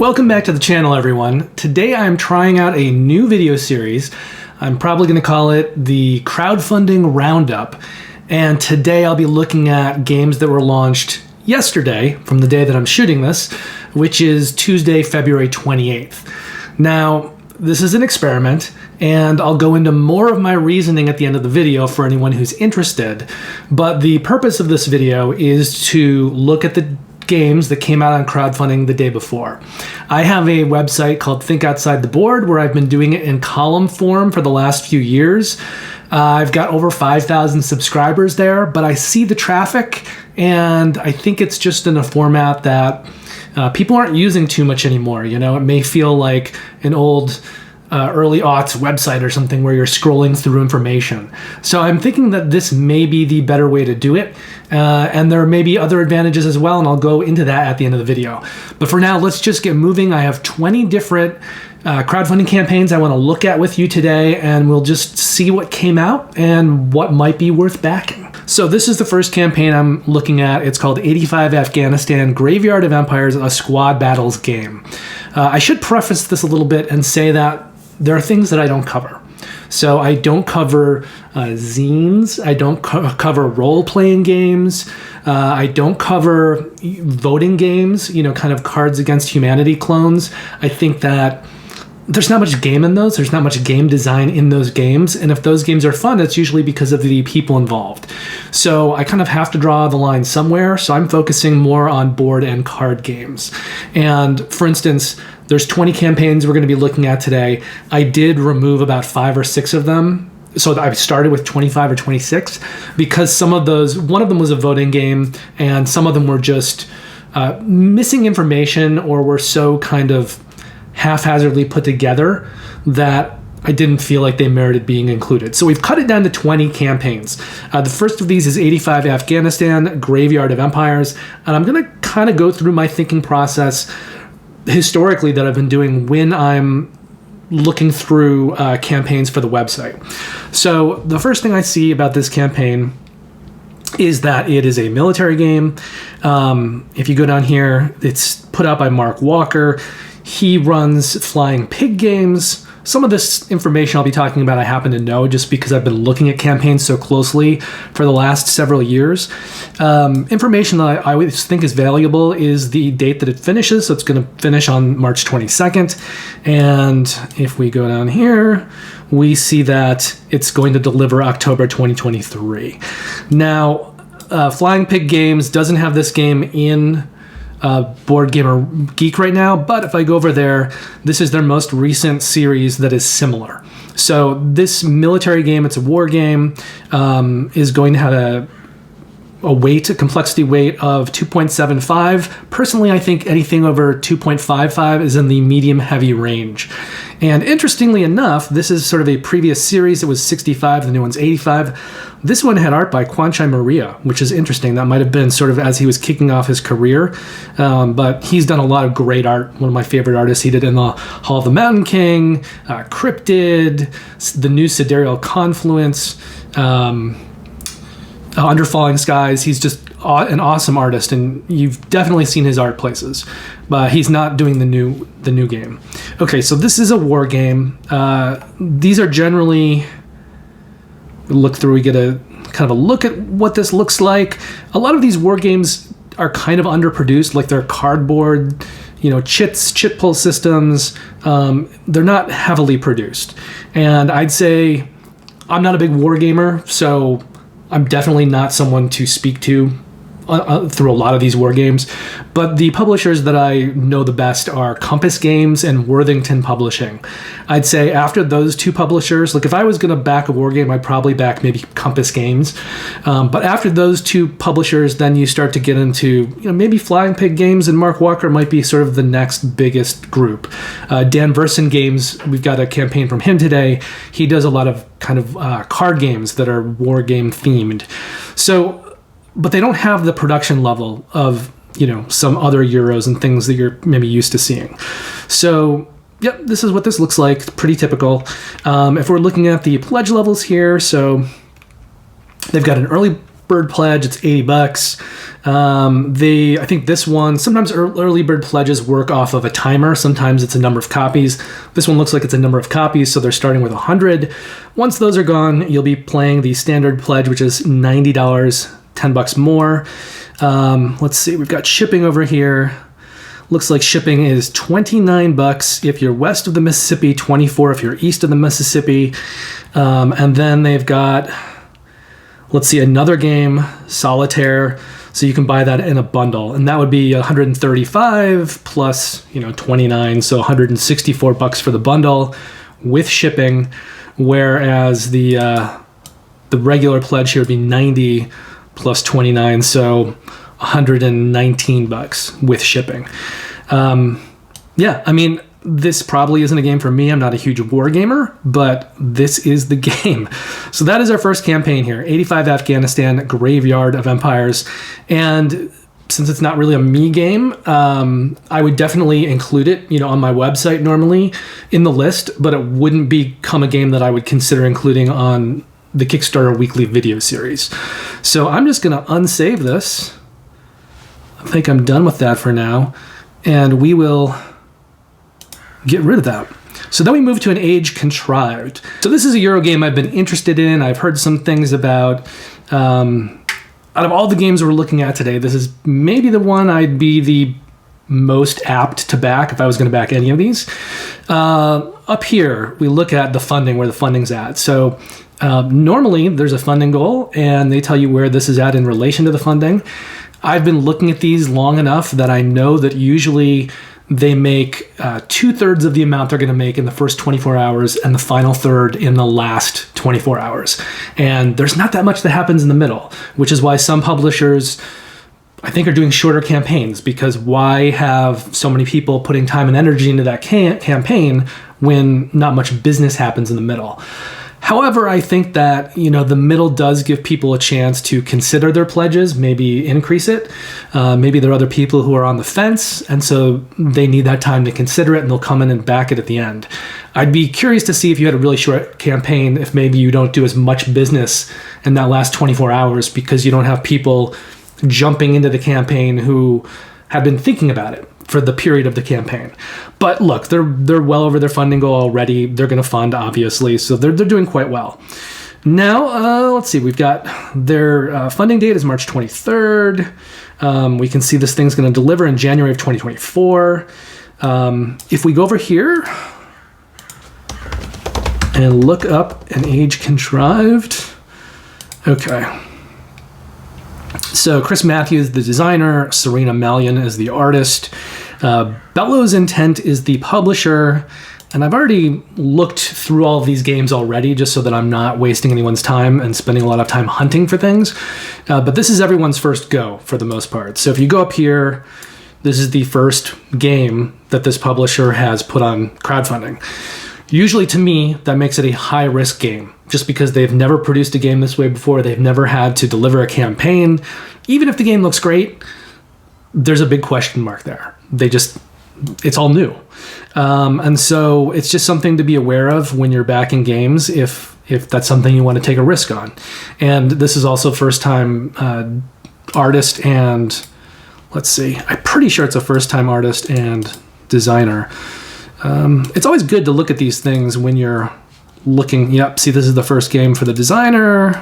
Welcome back to the channel, everyone. Today I'm trying out a new video series. I'm probably going to call it the Crowdfunding Roundup. And today I'll be looking at games that were launched yesterday, from the day that I'm shooting this, which is Tuesday, February 28th. Now, this is an experiment, and I'll go into more of my reasoning at the end of the video for anyone who's interested. But the purpose of this video is to look at the games that came out on crowdfunding the day before. I have a website called Think Outside the Board where I've been doing it in column form for the last few years. I've got over 5,000 subscribers there, but I see the traffic and I think it's just in a format that people aren't using too much anymore. You know, it may feel like an old early aughts website or something where you're scrolling through information. So I'm thinking that this may be the better way to do it. And there may be other advantages as well, and I'll go into that at the end of the video. But for now, let's just get moving. I have 20 different crowdfunding campaigns I want to look at with you today, and we'll just see what came out and what might be worth backing. So this is the first campaign I'm looking at. It's called 85 Afghanistan Graveyard of Empires, a squad battles game. I should preface this a little bit and say that there are things that I don't cover. So I don't cover zines, I don't cover role-playing games, I don't cover voting games, you know, kind of Cards Against Humanity clones. I think that there's not much game in those, there's not much game design in those games, and if those games are fun, it's usually because of the people involved. So I kind of have to draw the line somewhere, so I'm focusing more on board and card games. And for instance, there's 20 campaigns we're going to be looking at today. I did remove about 5 or 6 of them. So I started with 25 or 26 because some of those, one of them was a voting game and some of them were just missing information or were so kind of haphazardly put together that I didn't feel like they merited being included. So we've cut it down to 20 campaigns. The first of these is 85 Afghanistan, Graveyard of Empires. And I'm going to kind of go through my thinking process historically that I've been doing when I'm looking through campaigns for the website. So the first thing I see about this campaign is that it is a military game. If you go down here, it's put out by Mark Walker. He runs Flying Pig Games. Some of this information I'll be talking about I happen to know just because I've been looking at campaigns so closely for the last several years. Information that I always think is valuable is the date that it finishes. So it's going to finish on March 22nd. And if we go down here, we see that it's going to deliver October 2023. Now, Flying Pig Games doesn't have this game in Boardgame or Geek right now, but if I go over there, this is their most recent series that is similar. So this military game, it's a war game, is going to have a complexity weight of 2.75. Personally, I think anything over 2.55 is in the medium-heavy range. And interestingly enough, this is sort of a previous series. It was 65, the new one's 85. This one had art by Kwanchai Maria, which is interesting. That might have been sort of as he was kicking off his career. But he's done a lot of great art. One of my favorite artists. He did in the Hall of the Mountain King, Cryptid, the new Sidereal Confluence, Under Falling Skies. He's just an awesome artist, and you've definitely seen his art places, but he's not doing the new game. Okay, so this is a war game. These are generally, look through, we get a kind of a look at what this looks like. A lot of these war games are kind of underproduced, like they're cardboard, you know, chit pull systems. They're not heavily produced, and I'd say I'm not a big war gamer, so I'm definitely not someone to speak to through a lot of these war games, but the publishers that I know the best are Compass Games and Worthington Publishing. I'd say after those two publishers, like if I was going to back a war game, I'd probably back maybe Compass Games. But after those two publishers, then you start to get into, you know, maybe Flying Pig Games, and Mark Walker might be sort of the next biggest group. Dan Versen Games, we've got a campaign from him today. He does a lot of kind of card games that are war game themed. So, but they don't have the production level of, you know, some other Euros and things that you're maybe used to seeing. So, yep, this is what this looks like. Pretty typical. If we're looking at the pledge levels here, so they've got an early bird pledge, it's $80. I think this one, sometimes early bird pledges work off of a timer. Sometimes it's a number of copies. This one looks like it's a number of copies, so they're starting with 100. Once those are gone, you'll be playing the standard pledge, which is $90, $10 more. Let's see, we've got shipping over here. Looks like shipping is $29 if you're west of the Mississippi, $24 if you're east of the Mississippi. And then they've got, let's see, another game, Solitaire. So you can buy that in a bundle, and that would be $135 plus, $29, so $164 for the bundle with shipping. Whereas the regular pledge here would be $90 plus $29, so $119 with shipping. Yeah, I mean, this probably isn't a game for me. I'm not a huge war gamer, but this is the game. So that is our first campaign here, 85 Afghanistan, Graveyard of Empires. And since it's not really a me game, I would definitely include it, on my website normally in the list, but it wouldn't become a game that I would consider including on the Kickstarter weekly video series. So I'm just going to unsave this. I think I'm done with that for now, and we will get rid of that. So then we move to an Age Contrived. So this is a Euro game I've been interested in. I've heard some things about. Out of all the games we're looking at today, this is maybe the one I'd be the most apt to back if I was going to back any of these. Up here, we look at the funding, where the funding's at. So normally there's a funding goal, and they tell you where this is at in relation to the funding. I've been looking at these long enough that I know that usually they make 2/3 of the amount they're going to make in the first 24 hours and the final third in the last 24 hours. And there's not that much that happens in the middle, which is why some publishers, I think, are doing shorter campaigns, because why have so many people putting time and energy into that campaign when not much business happens in the middle? However, I think that, the middle does give people a chance to consider their pledges, maybe increase it. Maybe there are other people who are on the fence, and so they need that time to consider it, and they'll come in and back it at the end. I'd be curious to see if you had a really short campaign, if maybe you don't do as much business in that last 24 hours because you don't have people jumping into the campaign who have been thinking about it for the period of the campaign. But look, they're well over their funding goal already. They're going to fund, obviously, so they're doing quite well. Now, let's see. We've got their funding date is March 23rd. We can see this thing's going to deliver in January of 2024. If we go over here and look up an Age Contrived, okay. So Chris Matthews, the designer, Serena Malian is the artist, Bellows Intent is the publisher, and I've already looked through all of these games already just so that I'm not wasting anyone's time and spending a lot of time hunting for things. But this is everyone's first go for the most part. So if you go up here, this is the first game that this publisher has put on crowdfunding. Usually, to me, that makes it a high-risk game, just because they've never produced a game this way before. They've never had to deliver a campaign. Even if the game looks great, there's a big question mark there. It's all new. And so it's just something to be aware of when you're backing games, if that's something you want to take a risk on. And this is also first-time artist and, let's see, I'm pretty sure it's a first-time artist and designer. It's always good to look at these things when you're looking, see, this is the first game for the designer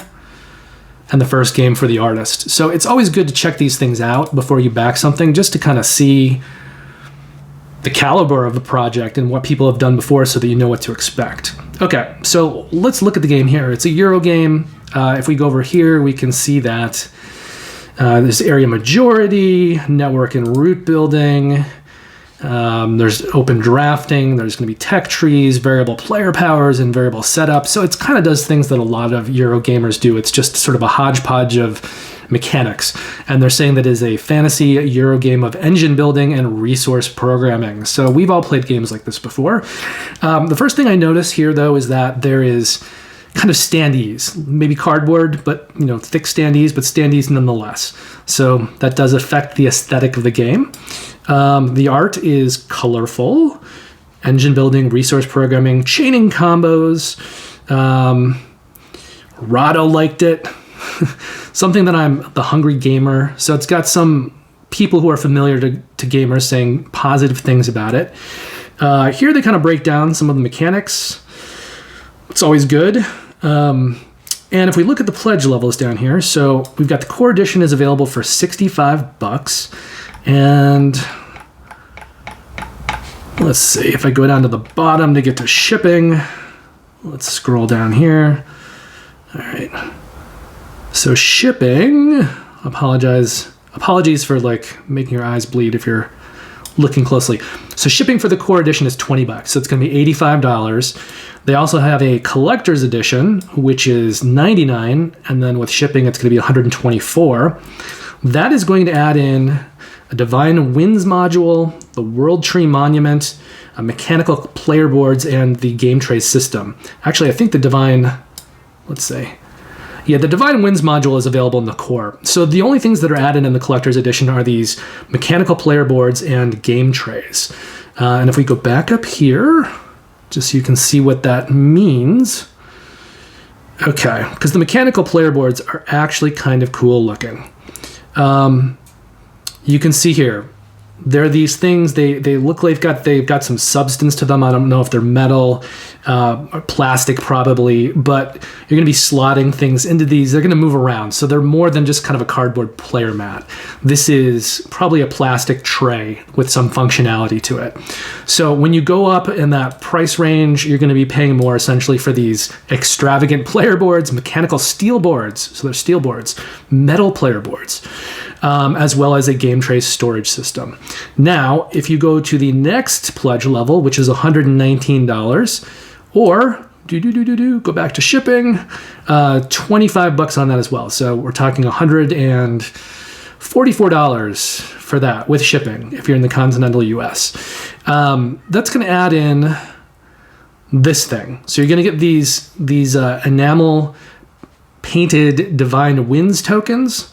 and the first game for the artist. So it's always good to check these things out before you back something, just to kind of see the caliber of the project and what people have done before so that you know what to expect. Okay, so let's look at the game here. It's a Euro game. If we go over here, we can see that there's area majority, network and route building. There's open drafting, there's going to be tech trees, variable player powers, and variable setup. So it kind of does things that a lot of Euro gamers do. It's just sort of a hodgepodge of mechanics. And they're saying that it is a fantasy Euro game of engine building and resource programming. So we've all played games like this before. The first thing I notice here, though, is that there is kind of standees, maybe cardboard, but thick standees, but standees nonetheless. So that does affect the aesthetic of the game. The art is colorful, engine building, resource programming, chaining combos. Rado liked it. something that I'm the hungry gamer. So it's got some people who are familiar to gamers saying positive things about it. Here they kind of break down some of the mechanics. It's always good. And if we look at the pledge levels down here, so we've got the core edition is available for $65. And let's see, if I go down to the bottom to get to shipping, let's scroll down here. All right. So shipping, apologies for like making your eyes bleed if you're looking closely. So shipping for the core edition is $20. So it's going to be $85. They also have a collector's edition, which is $99, and then with shipping, it's going to be $124. That is going to add in a Divine Winds module, the World Tree Monument, mechanical player boards, and the game tray system. Actually, I think the Divine, let's see. Yeah, the Divine Winds module is available in the core. So the only things that are added in the collector's edition are these mechanical player boards and game trays. And if we go back up here, just so you can see what that means. Okay, because the mechanical player boards are actually kind of cool looking. You can see here, they're these things, they look like they've got some substance to them. I don't know if they're metal or plastic probably, but you're going to be slotting things into these. They're going to move around. So they're more than just kind of a cardboard player mat. This is probably a plastic tray with some functionality to it. So when you go up in that price range, you're going to be paying more essentially for these extravagant player boards, mechanical steel boards. So they're steel boards, metal player boards. As well as a game tray storage system. Now, if you go to the next pledge level, which is $119, or go back to shipping, $25 on that as well. So we're talking $144 for that with shipping if you're in the continental US. That's going to add in this thing. So you're going to get these enamel painted Divine Winds tokens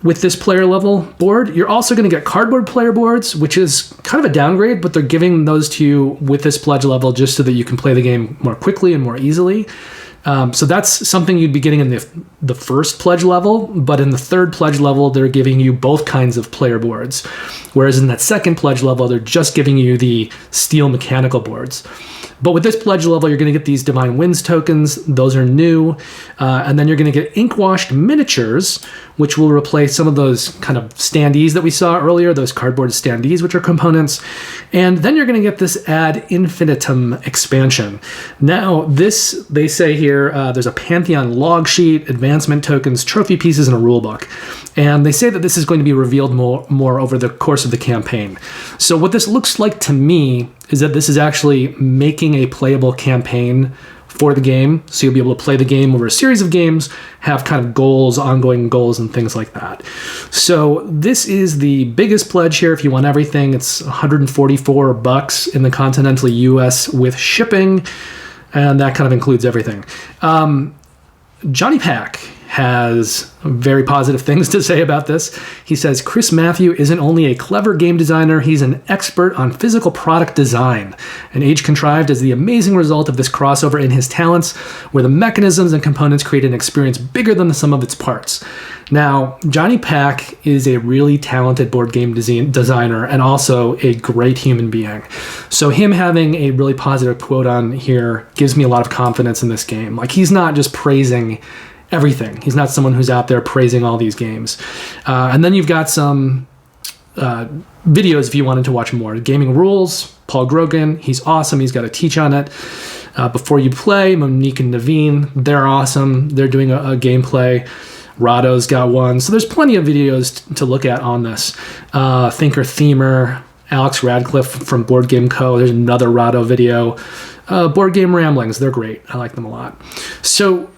with this player level board. You're also going to get cardboard player boards, which is kind of a downgrade, but they're giving those to you with this pledge level just so that you can play the game more quickly and more easily. So that's something you'd be getting in the first pledge level, but in the third pledge level, they're giving you both kinds of player boards. Whereas in that second pledge level, they're just giving you the steel mechanical boards. But with this pledge level, you're going to get these Divine Winds tokens. Those are new. And then you're going to get ink-washed miniatures, which will replace some of those kind of standees that we saw earlier, those cardboard standees, which are components. And then you're going to get this Ad Infinitum expansion. Now, this, they say here, there's a Pantheon log sheet, advancement tokens, trophy pieces, and a rulebook. And they say that this is going to be revealed more over the course of the campaign. So what this looks like to me is that this is actually making a playable campaign for the game. So you'll be able to play the game over a series of games, have kind of goals, ongoing goals, and things like that. So this is the biggest pledge here. If you want everything, it's $144 in the continental US with shipping. And that kind of includes everything. Johnny Pack has very positive things to say about this. He says, Chris Matthew isn't only a clever game designer, he's an expert on physical product design. And Age Contrived is the amazing result of this crossover in his talents, where the mechanisms and components create an experience bigger than the sum of its parts. Now, Johnny Pack is a really talented board game designer and also a great human being. So him having a really positive quote on here gives me a lot of confidence in this game. Like, he's not just praising everything. He's not someone who's out there praising all these games. And then you've got some videos if you wanted to watch more. Gaming Rules, Paul Grogan, he's awesome. He's got a teach on it. Before You Play, Monique and Naveen, they're awesome. They're doing a gameplay. Rado's got one. So there's plenty of videos to look at on this. Thinker Themer, Alex Radcliffe from Board Game Co. There's another Rado video. Board Game Ramblings, they're great. I like them a lot. So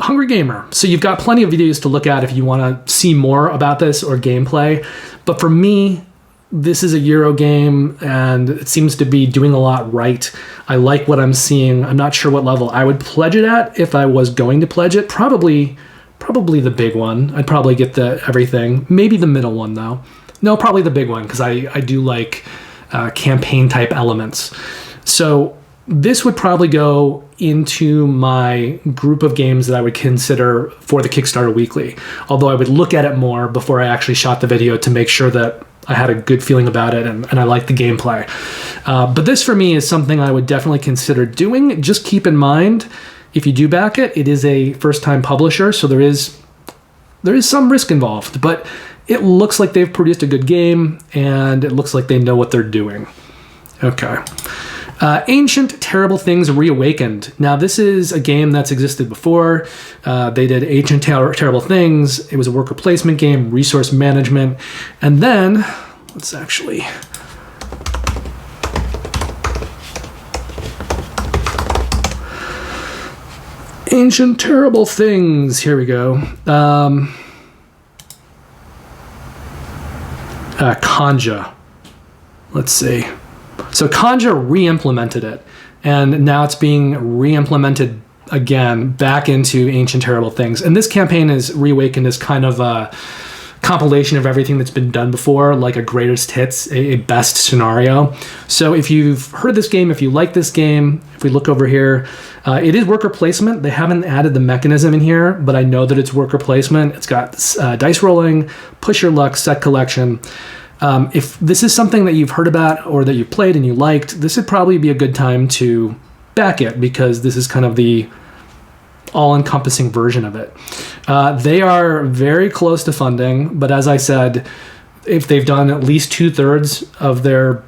Hungry Gamer. So you've got plenty of videos to look at if you want to see more about this or gameplay. But for me, this is a Euro game and it seems to be doing a lot right. I like what I'm seeing. I'm not sure what level I would pledge it at if I was going to pledge it. Probably the big one. I'd probably get the everything. Maybe the middle one though. No, probably the big one because I do like campaign type elements. So this would probably go into my group of games that I would consider for the Kickstarter Weekly, although I would look at it more before I actually shot the video to make sure that I had a good feeling about it and I liked the gameplay. But this for me is something I would definitely consider doing. Just keep in mind, if you do back it, it is a first-time publisher, so there is some risk involved, but it looks like they've produced a good game, and it looks like they know what they're doing. Okay. Ancient Terrible Things Reawakened. Now, this is a game that's existed before. They did Ancient Terrible Things. It was a worker placement game, resource management. And then, let's actually... Ancient Terrible Things. Here we go. Kanja. Let's see. So Kanja re-implemented it, and now it's being re-implemented again back into Ancient Terrible Things. And this campaign is Reawakened is kind of a compilation of everything that's been done before, like a greatest hits, a best scenario. So if you've heard this game, if you like this game, if we look over here, it is worker placement. They haven't added the mechanism in here, but I know that it's worker placement. It's got dice rolling, push your luck, set collection. If this is something that you've heard about or that you played and you liked, this would probably be a good time to back it, because this is kind of the all-encompassing version of it. They are very close to funding, but as I said, if they've done at least 2/3 of their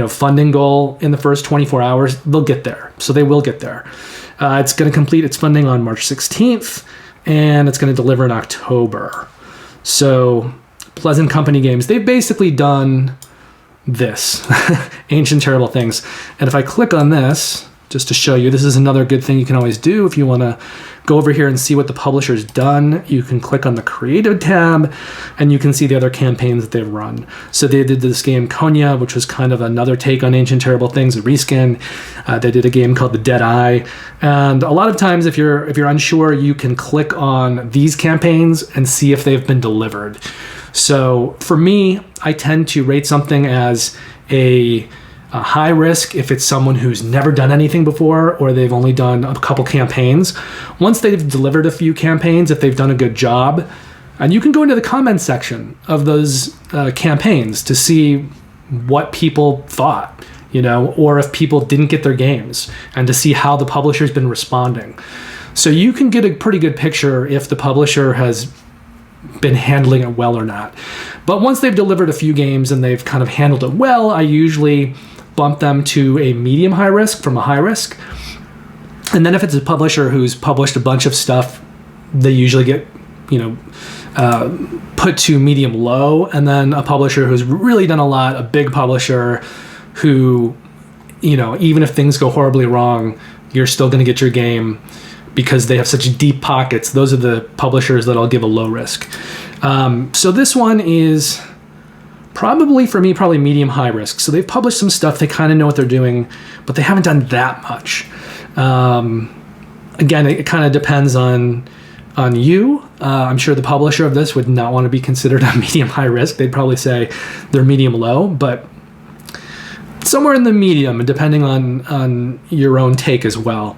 funding goal in the first 24 hours, they'll get there. So they will get there. It's going to complete its funding on March 16th, and it's going to deliver in October. So Pleasant Company Games, they've basically done this, Ancient Terrible Things. And if I click on this, just to show you, this is another good thing you can always do if you want to go over here and see what the publisher's done. You can click on the Creative tab, and you can see the other campaigns that they've run. So they did this game Konya, which was kind of another take on Ancient Terrible Things, a reskin. They did a game called The Dead Eye. And a lot of times, if you're unsure, you can click on these campaigns and see if they've been delivered. So for me, I tend to rate something as a high risk if it's someone who's never done anything before, or they've only done a couple campaigns. Once they've delivered a few campaigns, if they've done a good job, and you can go into the comments section of those campaigns to see what people thought, or if people didn't get their games, and to see how the publisher's been responding. So you can get a pretty good picture if the publisher has been handling it well or not. But once they've delivered a few games and they've kind of handled it well, I usually bump them to a medium high risk from a high risk. And then if it's a publisher who's published a bunch of stuff, they usually get put to medium low. And then a publisher who's really done a lot, a big publisher who, even if things go horribly wrong, you're still going to get your game because they have such deep pockets. Those are the publishers that I'll give a low risk. So this one is probably, for me, probably medium high risk. So they've published some stuff, they kind of know what they're doing, but they haven't done that much. Again, it kind of depends on you. I'm sure the publisher of this would not want to be considered a medium high risk. They'd probably say they're medium low, but somewhere in the medium, depending on your own take as well.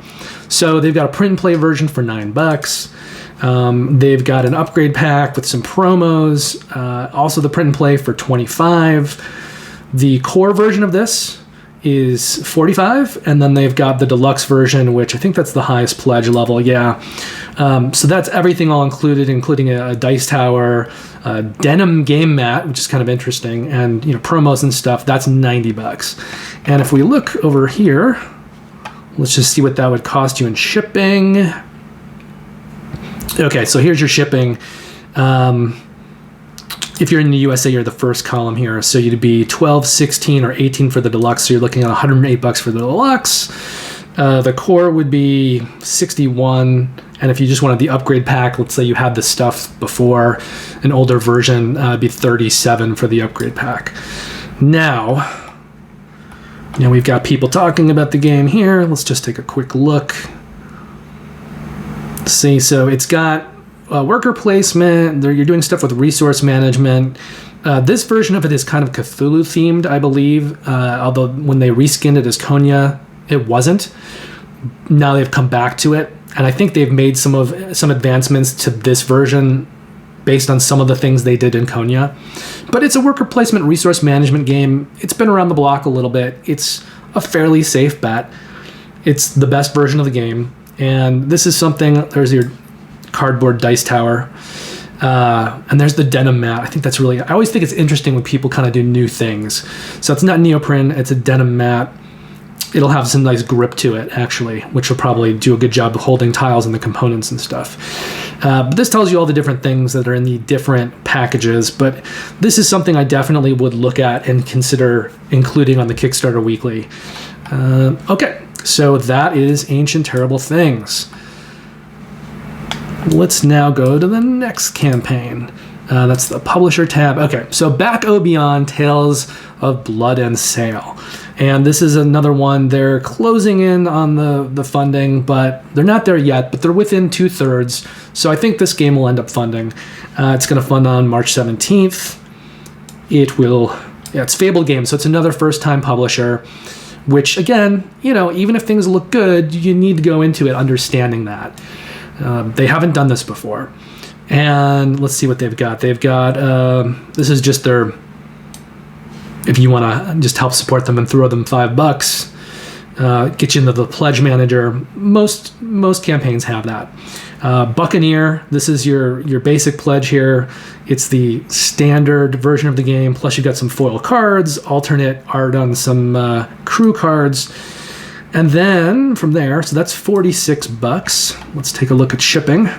So they've got a print and play version for $9. They've got an upgrade pack with some promos. Also the print and play for $25. The core version of this is $45, and then they've got the deluxe version, which I think that's the highest pledge level. Yeah. So that's everything all included, including a dice tower, a denim game mat, which is kind of interesting, and promos and stuff. That's $90. And if we look over here, let's just see what that would cost you in shipping. Okay, so here's your shipping. If you're in the USA, you're the first column here. So you'd be 12, 16, or 18 for the deluxe. So you're looking at $108 for the deluxe. The core would be 61. And if you just wanted the upgrade pack, let's say you had the stuff before, an older version, it'd be 37 for the upgrade pack. Now we've got people talking about the game here. Let's just take a quick look. See, so it's got worker placement. You're doing stuff with resource management. This version of it is kind of Cthulhu themed, I believe. Although when they reskinned it as Konya, it wasn't. Now they've come back to it, and I think they've made some advancements to this version based on some of the things they did in Konya. But it's a worker placement resource management game. It's been around the block a little bit. It's a fairly safe bet. It's the best version of the game. And this is something, there's your cardboard dice tower. And there's the denim mat. I think that's really, I always think it's interesting when people kind of do new things. So it's not neoprene, it's a denim mat. It'll have some nice grip to it, actually, which will probably do a good job of holding tiles and the components and stuff. But this tells you all the different things that are in the different packages. But this is something I definitely would look at and consider including on the Kickstarter weekly. Okay, so that is Ancient Terrible Things. Let's now go to the next campaign. That's the publisher tab. Okay, so Back O Beyond, Tales of Blood and Sail. And this is another one. They're closing in on the funding, but they're not there yet, but they're within 2/3. So I think this game will end up funding. It's going to fund on March 17th. It's Fable Games, so it's another first-time publisher, which, again, even if things look good, you need to go into it understanding that. They haven't done this before. And let's see what they've got. They've got, this is just their, if you want to just help support them and throw them $5, get you into the pledge manager. Most campaigns have that. Buccaneer, this is your basic pledge here. It's the standard version of the game, plus you've got some foil cards, alternate art on some crew cards. And then from there, so that's $46. Let's take a look at shipping.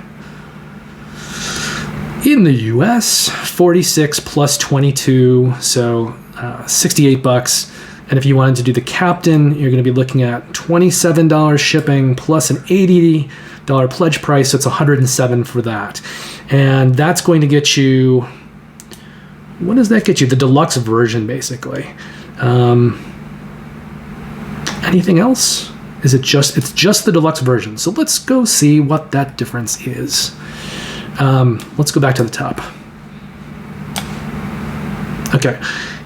In the US, 46 plus 22, so $68. And if you wanted to do the captain, you're going to be looking at $27 shipping plus an $80 pledge price, so it's $107 for that. And that's going to get you, what does that get you? The deluxe version, basically. Anything else? It's just the deluxe version. So let's go see what that difference is. Let's go back to the top. Okay,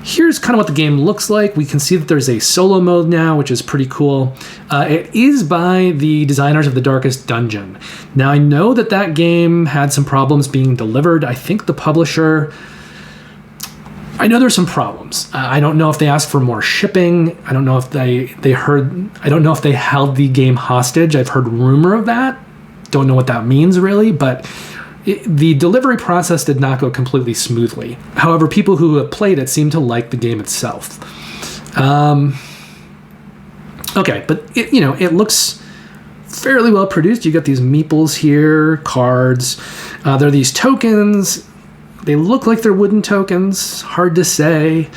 here's kind of what the game looks like. We can see that there's a solo mode now, which is pretty cool. It is by the designers of The Darkest Dungeon. Now, I know that game had some problems being delivered. I think the publisher, I know there's some problems. I don't know if they asked for more shipping. I don't know if I don't know if they held the game hostage. I've heard rumor of that. Don't know what that means really, but the delivery process did not go completely smoothly. However, people who have played it seem to like the game itself. Okay, but it looks fairly well produced. You got these meeples here, cards. There are these tokens. They look like they're wooden tokens. Hard to say.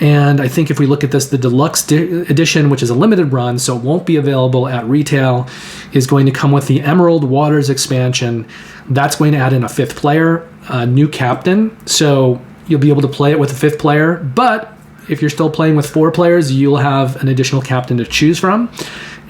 And I think if we look at this, the deluxe edition, which is a limited run, so it won't be available at retail, is going to come with the Emerald Waters expansion. That's going to add in a 5th player, a new captain. So you'll be able to play it with a 5th player. But if you're still playing with 4 players, you'll have an additional captain to choose from.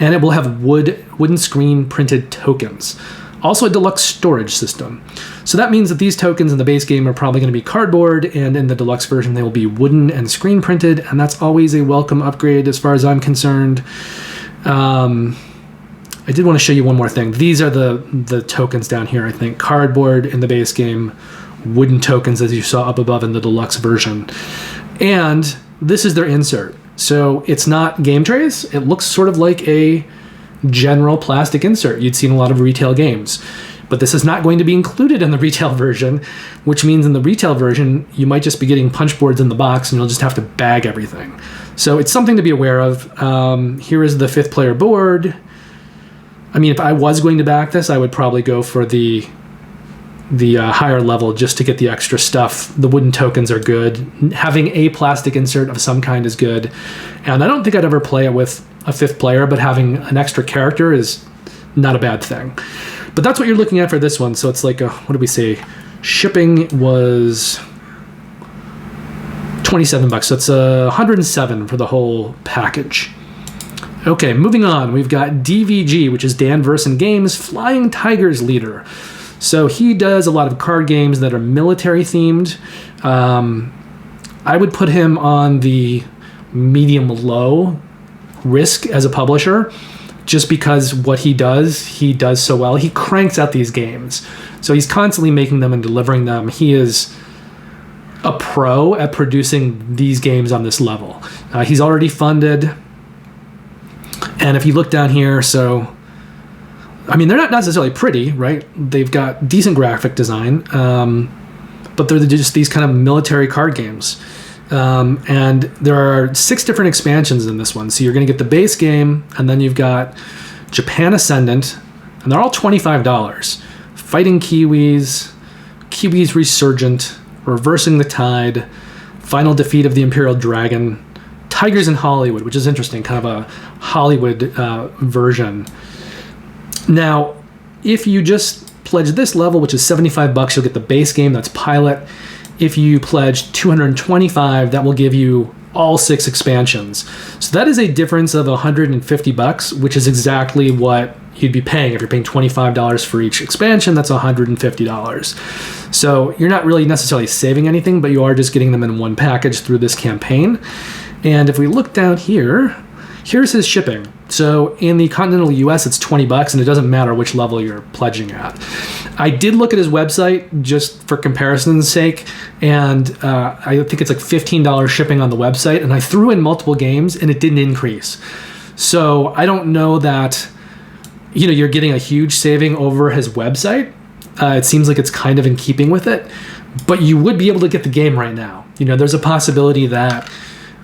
And it will have wooden screen printed tokens. Also a deluxe storage system. So that means that these tokens in the base game are probably going to be cardboard, and in the deluxe version they will be wooden and screen printed, and that's always a welcome upgrade as far as I'm concerned. I did want to show you one more thing. These are the tokens down here, I think. Cardboard in the base game, wooden tokens as you saw up above in the deluxe version. And this is their insert. So it's not game trays. It looks sort of like a general plastic insert you'd see in a lot of retail games. But this is not going to be included in the retail version, which means in the retail version, you might just be getting punch boards in the box and you'll just have to bag everything. So it's something to be aware of. Here is the 5th player board. I mean, if I was going to back this, I would probably go for the higher level just to get the extra stuff. The wooden tokens are good. Having a plastic insert of some kind is good. And I don't think I'd ever play it with a 5th player, but having an extra character is not a bad thing. But that's what you're looking at for this one. So it's like, what did we say? Shipping was $27. So it's $107 for the whole package. Okay, moving on. We've got DVG, which is Dan Verson Games' Flying Tigers leader. So he does a lot of card games that are military themed. I would put him on the medium-low risk as a publisher, just because what he does so well. He cranks out these games. So he's constantly making them and delivering them. He is a pro at producing these games on this level. He's already funded. And if you look down here, so, I mean, they're not necessarily pretty, right? They've got decent graphic design, but they're just these kind of military card games. And there are 6 different expansions in this one. So you're going to get the base game, and then you've got Japan Ascendant, and they're all $25. Fighting Kiwis, Kiwis Resurgent, Reversing the Tide, Final Defeat of the Imperial Dragon, Tigers in Hollywood, which is interesting, kind of a Hollywood version. Now, if you just pledge this level, which is $75, you'll get the base game, that's Pilot. If you pledge $225, that will give you all 6 expansions. So that is a difference of $150, which is exactly what you'd be paying. If you're paying $25 for each expansion, that's $150. So you're not really necessarily saving anything, but you are just getting them in one package through this campaign. And if we look down here, here's his shipping. So in the continental US, it's $20, and it doesn't matter which level you're pledging at. I did look at his website just for comparison's sake, and I think it's like $15 shipping on the website, and I threw in multiple games, and it didn't increase. So I don't know that, you know, you're getting a huge saving over his website. It seems like it's kind of in keeping with it, but you would be able to get the game right now. You know, there's a possibility that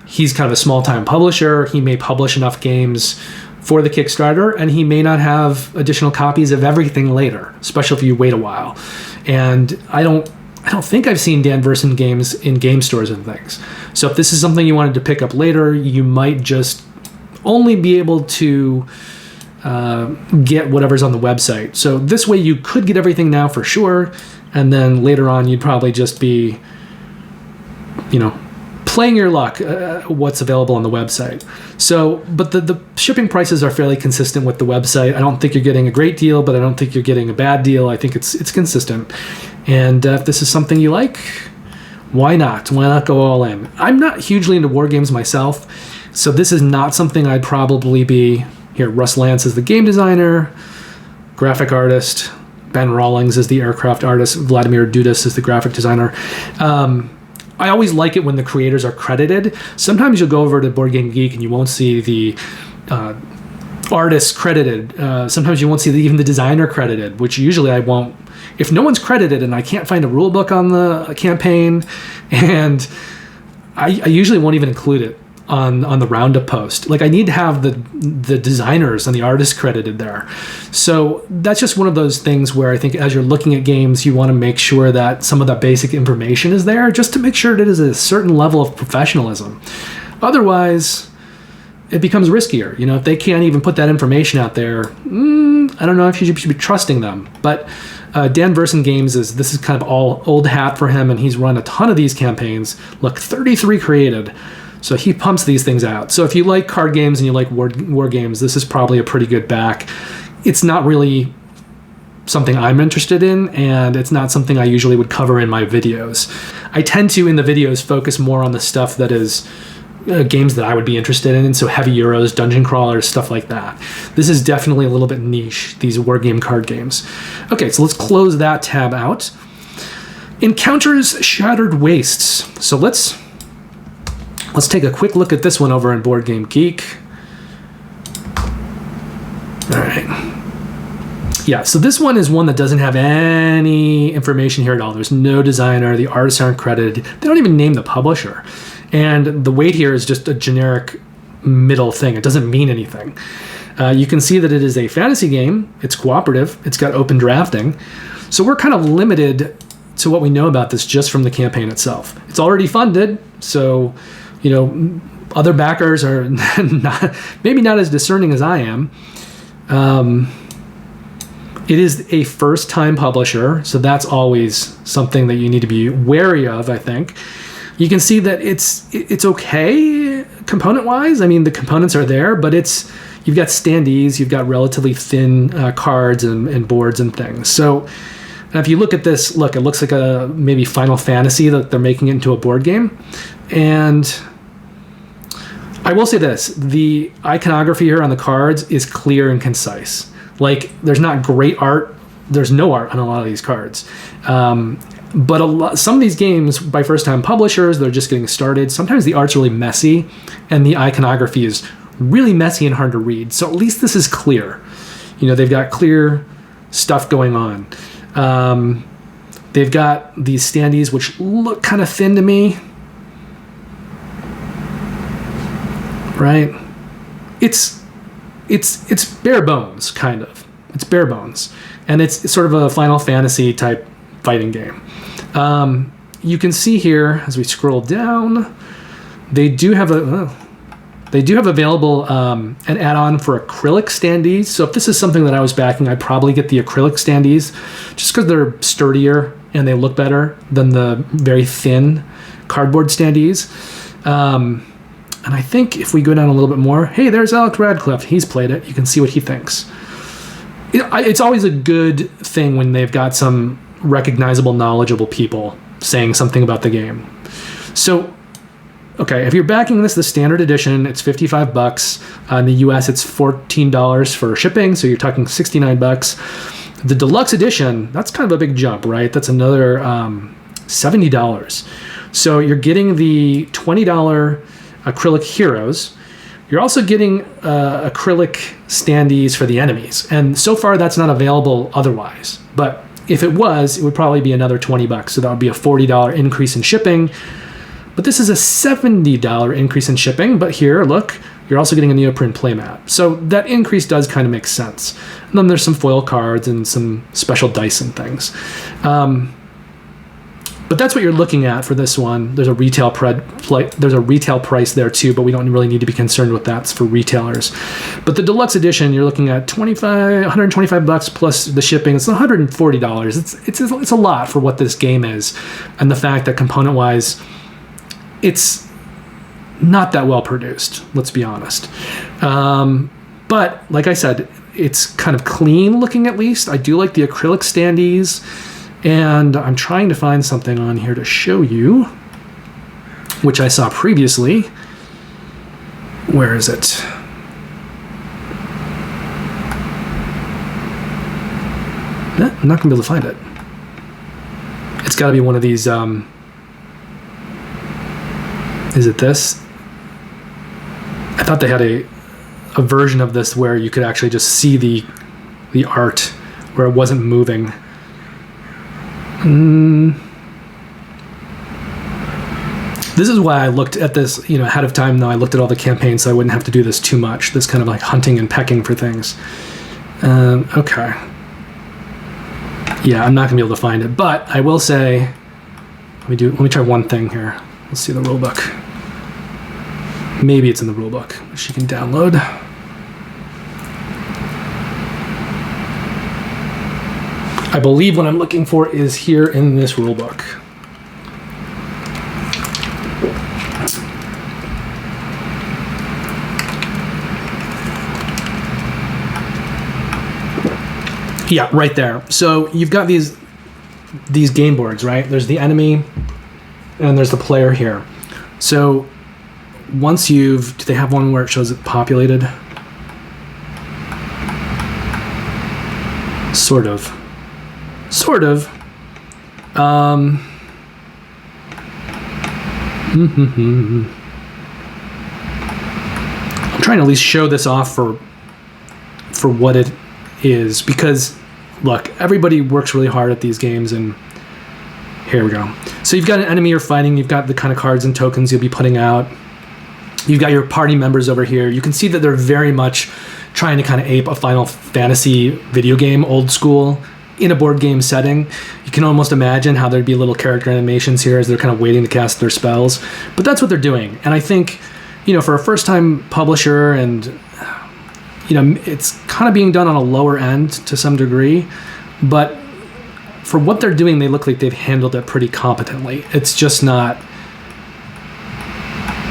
he's kind of a small-time publisher. He may publish enough games for the Kickstarter, and he may not have additional copies of everything later, especially if you wait a while. And I don't think I've seen Dan Verson games in game stores and things. So if this is something you wanted to pick up later, you might just only be able to get whatever's on the website. So this way you could get everything now for sure, and then later on you'd probably just be, you know, playing your luck, what's available on the website. So, but the shipping prices are fairly consistent with the website. I don't think you're getting a great deal, but I don't think you're getting a bad deal. I think it's consistent. And if this is something you like, why not? Why not go all in? I'm not hugely into war games myself, so this is not something I'd probably be... Here, Russ Lance is the game designer, graphic artist. Ben Rawlings is the aircraft artist. Vladimir Dudas is the graphic designer. I always like it when the creators are credited. Sometimes you'll go over to Board Game Geek and you won't see the artists credited. Sometimes you won't see even the designer credited, which usually I won't. If no one's credited and I can't find a rule book on the campaign, and I usually won't even include it on the Roundup post. Like, I need to have the designers and the artists credited there. So that's just one of those things where I think as you're looking at games, you want to make sure that some of that basic information is there, just to make sure that it is a certain level of professionalism. Otherwise, it becomes riskier. You know, if they can't even put that information out there, I don't know if you should be trusting them. But Dan Verson Games this is kind of all old hat for him, and he's run a ton of these campaigns. Look, 33 created. So he pumps these things out. So if you like card games and you like war games, this is probably a pretty good back. It's not really something I'm interested in, and it's not something I usually would cover in my videos. I tend to, in the videos, focus more on the stuff that is games that I would be interested in, so heavy Euros, dungeon crawlers, stuff like that. This is definitely a little bit niche, these war game card games. Okay, so let's close that tab out. Encounters Shattered Wastes. So let's take a quick look at this one over in Board Game Geek. All right. Yeah, so this one is one that doesn't have any information here at all. There's no designer. The artists aren't credited. They don't even name the publisher. And the weight here is just a generic middle thing. It doesn't mean anything. You can see that it is a fantasy game. It's cooperative. It's got open drafting. So we're kind of limited to what we know about this just from the campaign itself. It's already funded, so... You know, other backers are maybe not as discerning as I am. It is a first-time publisher, so that's always something that you need to be wary of, I think. You can see that it's okay component-wise. I mean, the components are there, but you've got standees, you've got relatively thin cards and boards and things. So if you look at this, look, it looks like a maybe Final Fantasy that they're making it into a board game. And I will say this, the iconography here on the cards is clear and concise. Like, there's not great art. There's no art on a lot of these cards. But some of these games, by first-time publishers, they're just getting started. Sometimes the art's really messy, and the iconography is really messy and hard to read. So at least this is clear. You know, they've got clear stuff going on. They've got these standees, which look kind of thin to me. Right? It's bare bones, kind of. It's bare bones. And it's sort of a Final Fantasy type fighting game. You can see here, as we scroll down, they do have available an add-on for acrylic standees. So if this is something that I was backing, I'd probably get the acrylic standees just because they're sturdier and they look better than the very thin cardboard standees. And I think if we go down a little bit more, hey, there's Alex Radcliffe. He's played it. You can see what he thinks. It's always a good thing when they've got some recognizable, knowledgeable people saying something about the game. So, okay, if you're backing this, the standard edition, it's $55. In the US, it's $14 for shipping, so you're talking $69. The deluxe edition, that's kind of a big jump, right? That's another $70. So you're getting the $20 acrylic heroes. You're also getting acrylic standees for the enemies. And so far, that's not available otherwise. But if it was, it would probably be another $20. So that would be a $40 increase in shipping. But this is a $70 increase in shipping. But here, look, you're also getting a neoprene playmat. So that increase does kind of make sense. And then there's some foil cards and some special dice and things. But that's what you're looking at for this one. There's a retail price there too, but we don't really need to be concerned with that. It's for retailers. But the deluxe edition, you're looking at $125 plus the shipping. It's $140. It's a lot for what this game is, and the fact that component-wise, it's not that well produced. Let's be honest. But like I said, it's kind of clean looking at least. I do like the acrylic standees. And I'm trying to find something on here to show you, which I saw previously. Where is it? I'm not going to be able to find it. It's got to be one of these... is it this? I thought they had a version of this where you could actually just see the art, where it wasn't moving. This is why I looked at this, ahead of time, though. I looked at all the campaigns so I wouldn't have to do this too much. This kind of like hunting and pecking for things. Okay. Yeah, I'm not gonna be able to find it, but I will say, let me try one thing here. Let's see the rulebook. Maybe it's in the rulebook, which you can download. I believe what I'm looking for is here in this rulebook. Yeah, right there. So you've got these game boards, right? There's the enemy, and there's the player here. So once do they have one where it shows it populated? Sort of. I'm trying to at least show this off for what it is, because look, everybody works really hard at these games, and here we go. So you've got an enemy you're fighting, you've got the kind of cards and tokens you'll be putting out, you've got your party members over here. You can see that they're very much trying to kind of ape a Final Fantasy video game, old school, in a board game setting. You can almost imagine how there'd be little character animations here as they're kind of waiting to cast their spells. But that's what they're doing. And I think, for a first-time publisher, and, it's kind of being done on a lower end to some degree. But for what they're doing, they look like they've handled it pretty competently. It's just not...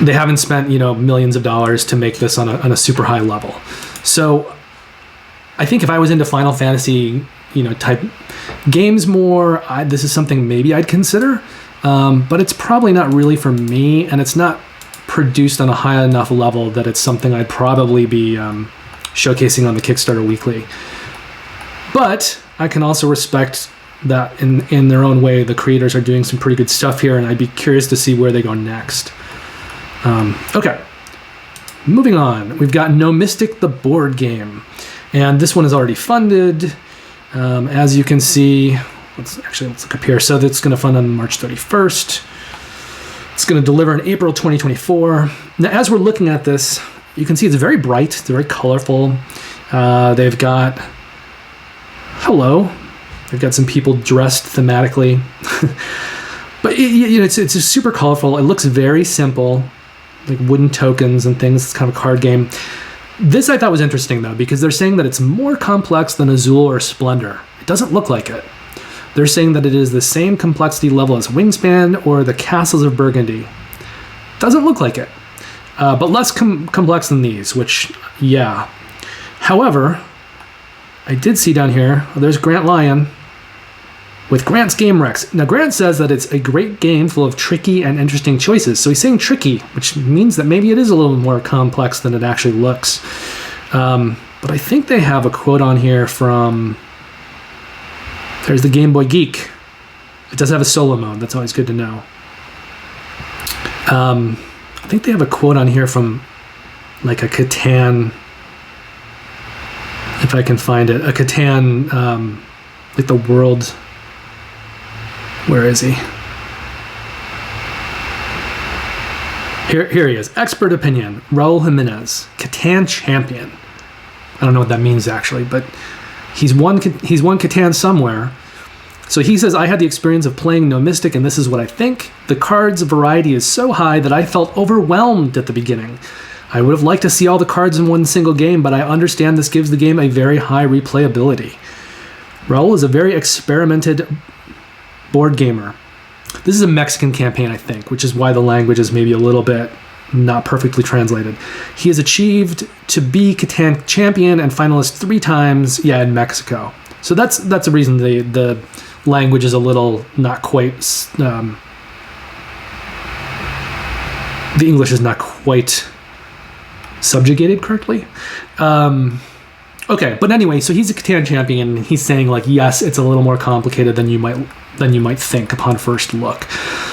They haven't spent, millions of dollars to make this on a super high level. So I think if I was into Final Fantasy... type games more, this is something maybe I'd consider, but it's probably not really for me, and it's not produced on a high enough level that it's something I'd probably be showcasing on the Kickstarter weekly. But I can also respect that in their own way, the creators are doing some pretty good stuff here, and I'd be curious to see where they go next. Okay, moving on. We've got Gnomistic, the board game, and this one is already funded. As you can see, let's look up here. So that's going to fund on March 31st. It's going to deliver in April 2024. Now, as we're looking at this, you can see it's very bright. It's very colorful. They've got They've got some people dressed thematically. But it's super colorful. It looks very simple, like wooden tokens and things. It's kind of a card game. This I thought was interesting, though, because they're saying that it's more complex than Azul or Splendor. It doesn't look like it. They're saying that it is the same complexity level as Wingspan or the Castles of Burgundy. Doesn't look like it. But less complex than these, which, yeah. However, I did see down here, there's Grant Lyon with Grant's Game Rex. Now, Grant says that it's a great game full of tricky and interesting choices. So he's saying tricky, which means that maybe it is a little more complex than it actually looks. But I think they have a quote on here from... There's the Game Boy Geek. It does have a solo mode. That's always good to know. I think they have a quote on here from like a Catan... If I can find it. A Catan... like the world... Where is he? Here he is. Expert opinion. Raul Jimenez, Catan champion. I don't know what that means actually, but he's won Catan somewhere. So he says, I had the experience of playing Gnomistic, and this is what I think. The cards variety is so high that I felt overwhelmed at the beginning. I would have liked to see all the cards in one single game, but I understand this gives the game a very high replayability. Raul is a very experimented board gamer. This is a Mexican campaign, I think, which is why the language is maybe a little bit not perfectly translated. He has achieved to be Catan champion and finalist 3 times, in Mexico. So that's a reason the language is a little not quite... the English is not quite subjugated correctly. Okay, but anyway, so he's a Catan champion, and he's saying, like, yes, it's a little more complicated than you might think upon first look.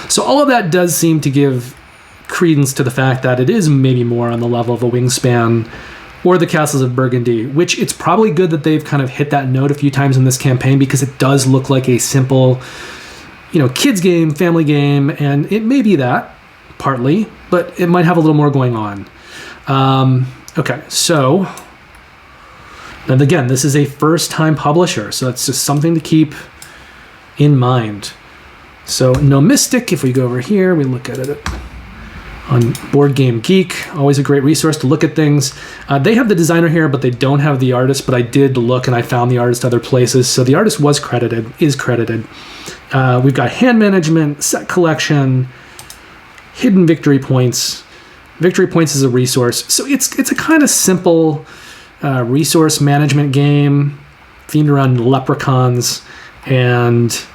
So all of that does seem to give credence to the fact that it is maybe more on the level of a Wingspan or the Castles of Burgundy, which it's probably good that they've kind of hit that note a few times in this campaign, because it does look like a simple, kids game, family game, and it may be that, partly, but it might have a little more going on. Okay, so... And again, this is a first-time publisher, so it's just something to keep in mind. So Gnomistic, if we go over here, we look at it on Board Game Geek, always a great resource to look at things. They have the designer here, but they don't have the artist, but I did look and I found the artist other places. So the artist is credited. We've got hand management, set collection, hidden victory points. Victory points is a resource. So it's a kind of simple... resource management game themed around leprechauns, and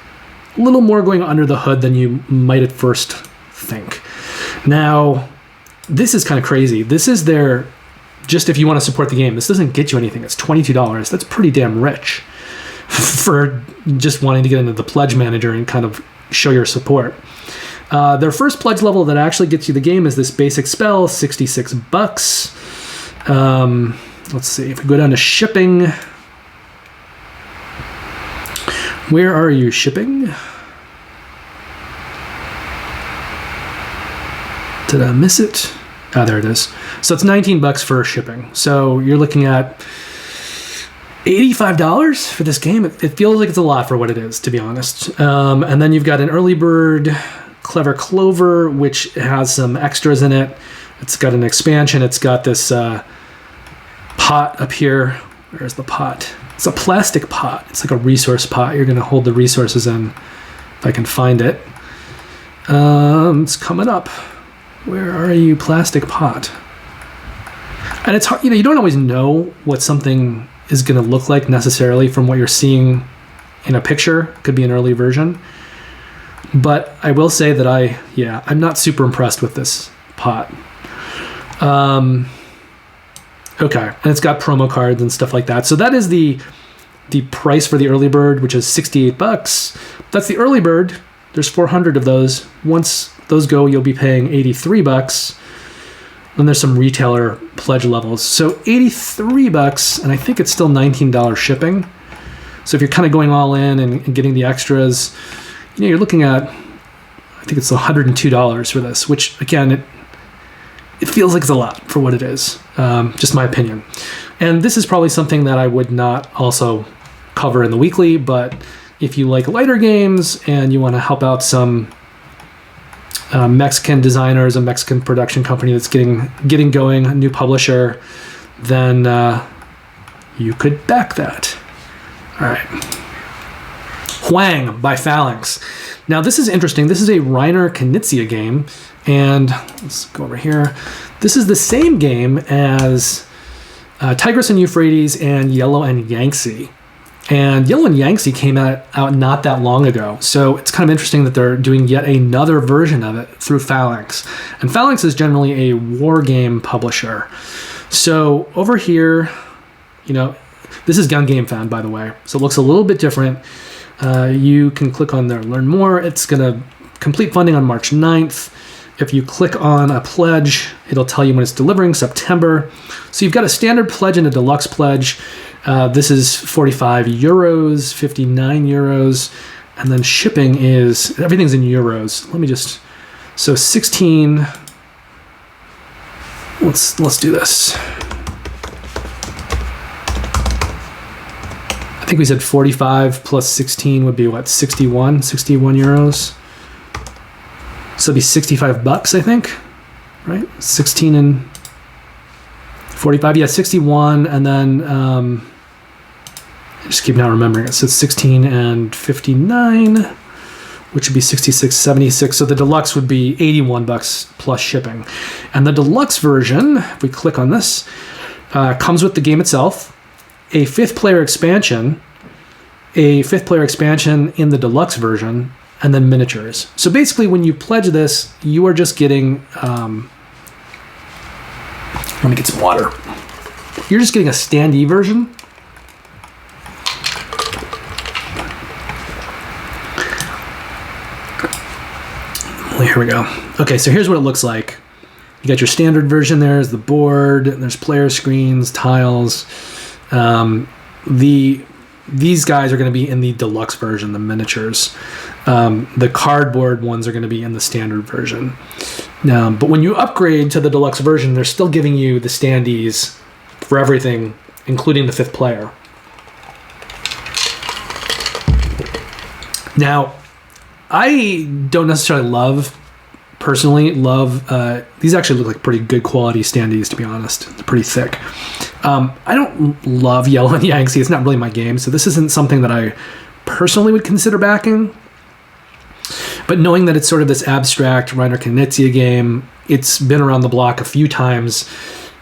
a little more going under the hood than you might at first think. Now, this is kind of crazy. This is their, just if you want to support the game, this doesn't get you anything. It's $22. That's pretty damn rich for just wanting to get into the pledge manager and kind of show your support. Their first pledge level that actually gets you the game is this basic spell, $66. Let's see, if we go down to shipping. Where are you shipping? Did I miss it? There it is. So it's $19 for shipping. So you're looking at $85 for this game. It feels like it's a lot for what it is, to be honest. And then you've got an early bird, Clever Clover, which has some extras in it. It's got an expansion. It's got this... pot up here. Where's the pot? It's a plastic pot. It's like a resource pot. You're going to hold the resources in, if I can find it. It's coming up. Where are you, plastic pot? And it's hard, you don't always know what something is going to look like necessarily from what you're seeing in a picture. Could be an early version. But I will say that I'm not super impressed with this pot. Okay, and it's got promo cards and stuff like that. So that is the price for the early bird, which is $68. That's the early bird. There's 400 of those. Once those go, you'll be paying $83. Then there's some retailer pledge levels. So $83, and I think it's still $19 shipping. So if you're kind of going all in and getting the extras, you're looking at, I think it's $102 for this, which again, it feels like it's a lot for what it is. Just my opinion. And this is probably something that I would not also cover in the weekly, but if you like lighter games and you want to help out some Mexican designers, a Mexican production company that's getting going, a new publisher, then you could back that. All right. Huang by Phalanx. Now this is interesting. This is a Reiner Knizia game, and let's go over here. This is the same game as Tigris and Euphrates and Yellow and Yangtze. And Yellow and Yangtze came out not that long ago. So it's kind of interesting that they're doing yet another version of it through Phalanx. And Phalanx is generally a war game publisher. So over here, this is Gamefound, by the way. So it looks a little bit different. You can click on there, learn more. It's going to complete funding on March 9th. If you click on a pledge, it'll tell you when it's delivering, September. So you've got a standard pledge and a deluxe pledge. This is 45 euros, 59 euros, and then shipping is, everything's in euros. Let me just, so 16, let's do this. I think we said 45 plus 16 would be what, 61 euros? So it'd be $65, I think, right? 16 and 45, yeah, 61, and then I just keep not remembering it. So it's 16 and 59, which would be 66, 76. So the deluxe would be $81 plus shipping. And the deluxe version, if we click on this, comes with the game itself, a fifth player expansion in the deluxe version, and then miniatures. So basically, when you pledge this, you are just getting, let me get some water. You're just getting a standee version. Well, here we go. Okay, so here's what it looks like. You got your standard version there is the board, and there's player screens, tiles. These guys are going to be in the deluxe version, the miniatures. The cardboard ones are going to be in the standard version. But when you upgrade to the deluxe version, they're still giving you the standees for everything, including the fifth player. Now, I don't necessarily personally love, these actually look like pretty good quality standees, to be honest. They're pretty thick. I don't love Yellow and Yangtze. It's not really my game, so this isn't something that I personally would consider backing. But knowing that it's sort of this abstract Reiner Knizia game, it's been around the block a few times.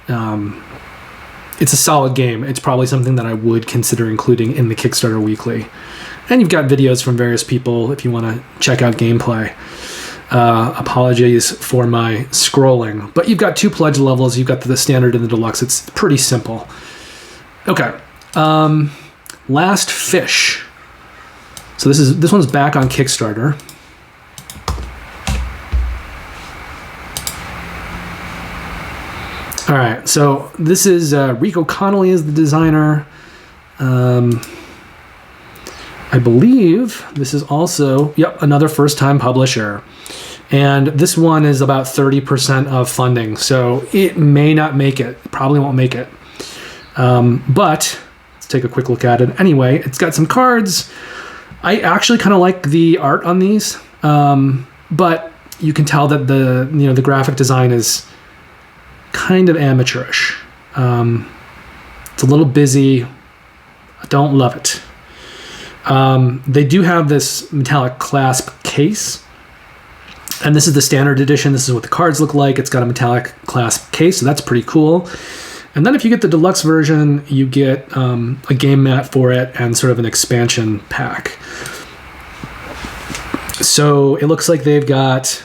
It's a solid game. It's probably something that I would consider including in the Kickstarter Weekly. And you've got videos from various people if you want to check out gameplay. Apologies for my scrolling. But you've got two pledge levels. You've got the standard and the deluxe. It's pretty simple. Okay. Last Fish. So this one's back on Kickstarter. All right, so this is Rico Connolly is the designer. I believe this is also, another first-time publisher. And this one is about 30% of funding, so it may not make it. It probably won't make it. But let's take a quick look at it. Anyway, it's got some cards. I actually kind of like the art on these, but you can tell that the graphic design is kind of amateurish. It's a little busy. I don't love it. They do have this metallic clasp case, and this is the standard edition. This is what the cards look like. It's got a metallic clasp case, so that's pretty cool. And then if you get the deluxe version, you get a game mat for it and sort of an expansion pack. So it looks like they've got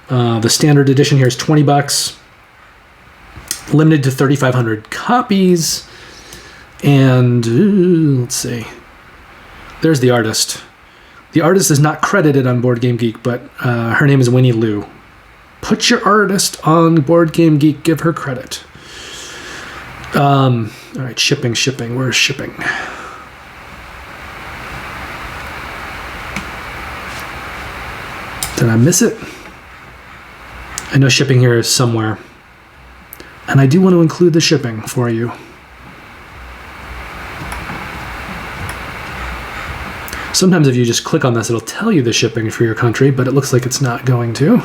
the standard edition here is $20. limited to 3,500 copies. And let's see. There's the artist. The artist is not credited on Board Game Geek, but her name is Winnie Liu. Put your artist on Board Game Geek. Give her credit. All right, shipping. Where's shipping? Did I miss it? I know shipping here is somewhere. And I do want to include the shipping for you. Sometimes if you just click on this, it'll tell you the shipping for your country, but it looks like it's not going to.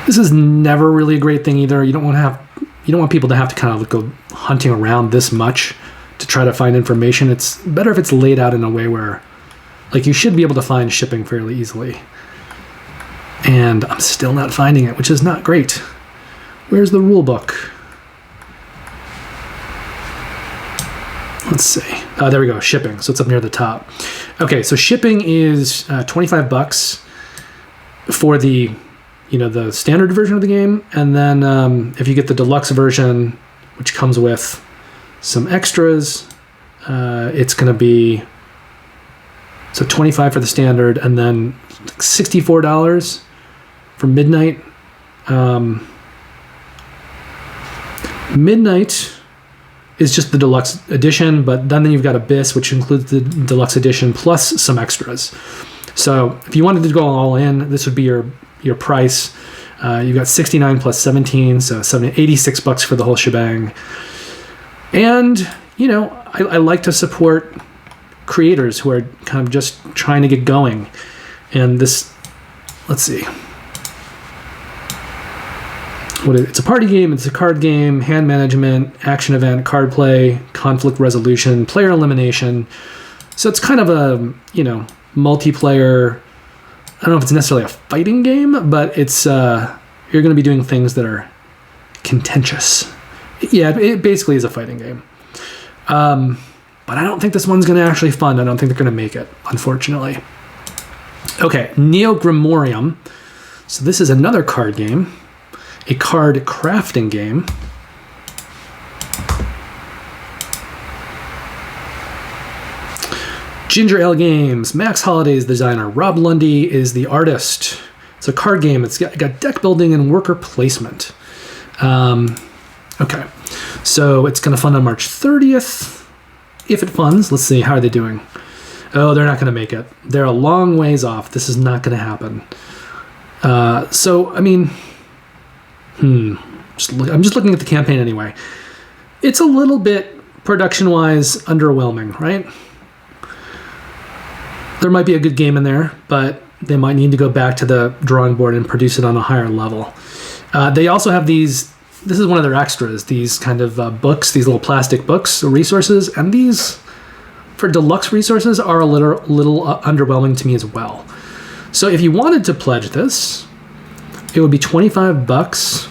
This is never really a great thing either. You don't want people to have to kind of go hunting around this much to try to find information. It's better if it's laid out in a way where, like, you should be able to find shipping fairly easily. And I'm still not finding it, which is not great. Where's the rule book? Let's see. Oh, there we go. Shipping. So it's up near the top. Okay, so shipping is $25 for the standard version of the game, and then if you get the deluxe version, which comes with some extras, it's going to be so $25 for the standard, and then $64 for Midnight. Midnight is just the deluxe edition, but then you've got Abyss, which includes the deluxe edition plus some extras. So if you wanted to go all in, this would be your price. You've got $69 plus $17, so $86 for the whole shebang. And I like to support creators who are kind of just trying to get going. And this, let's see. It's a party game, it's a card game, hand management, action event, card play, conflict resolution, player elimination. So it's kind of a, multiplayer. I don't know if it's necessarily a fighting game, but it's you're going to be doing things that are contentious. Yeah, it basically is a fighting game. But I don't think this one's going to actually fund. I don't think they're going to make it, unfortunately. Okay, Neo Grimorium. So this is another card game, a card crafting game. Ginger Ale Games. Max Holiday is the designer. Rob Lundy is the artist. It's a card game. It's got deck building and worker placement. Okay, so it's going to fund on March 30th. If it funds, let's see, how are they doing? Oh, they're not going to make it. They're a long ways off. This is not going to happen. So, I mean, I'm just looking at the campaign anyway. It's a little bit, production-wise, underwhelming, right? There might be a good game in there, but they might need to go back to the drawing board and produce it on a higher level. They also have these, this is one of their extras, these kind of books, these little plastic books, resources, and these, for deluxe resources, are a little underwhelming to me as well. So if you wanted to pledge this, it would be $25,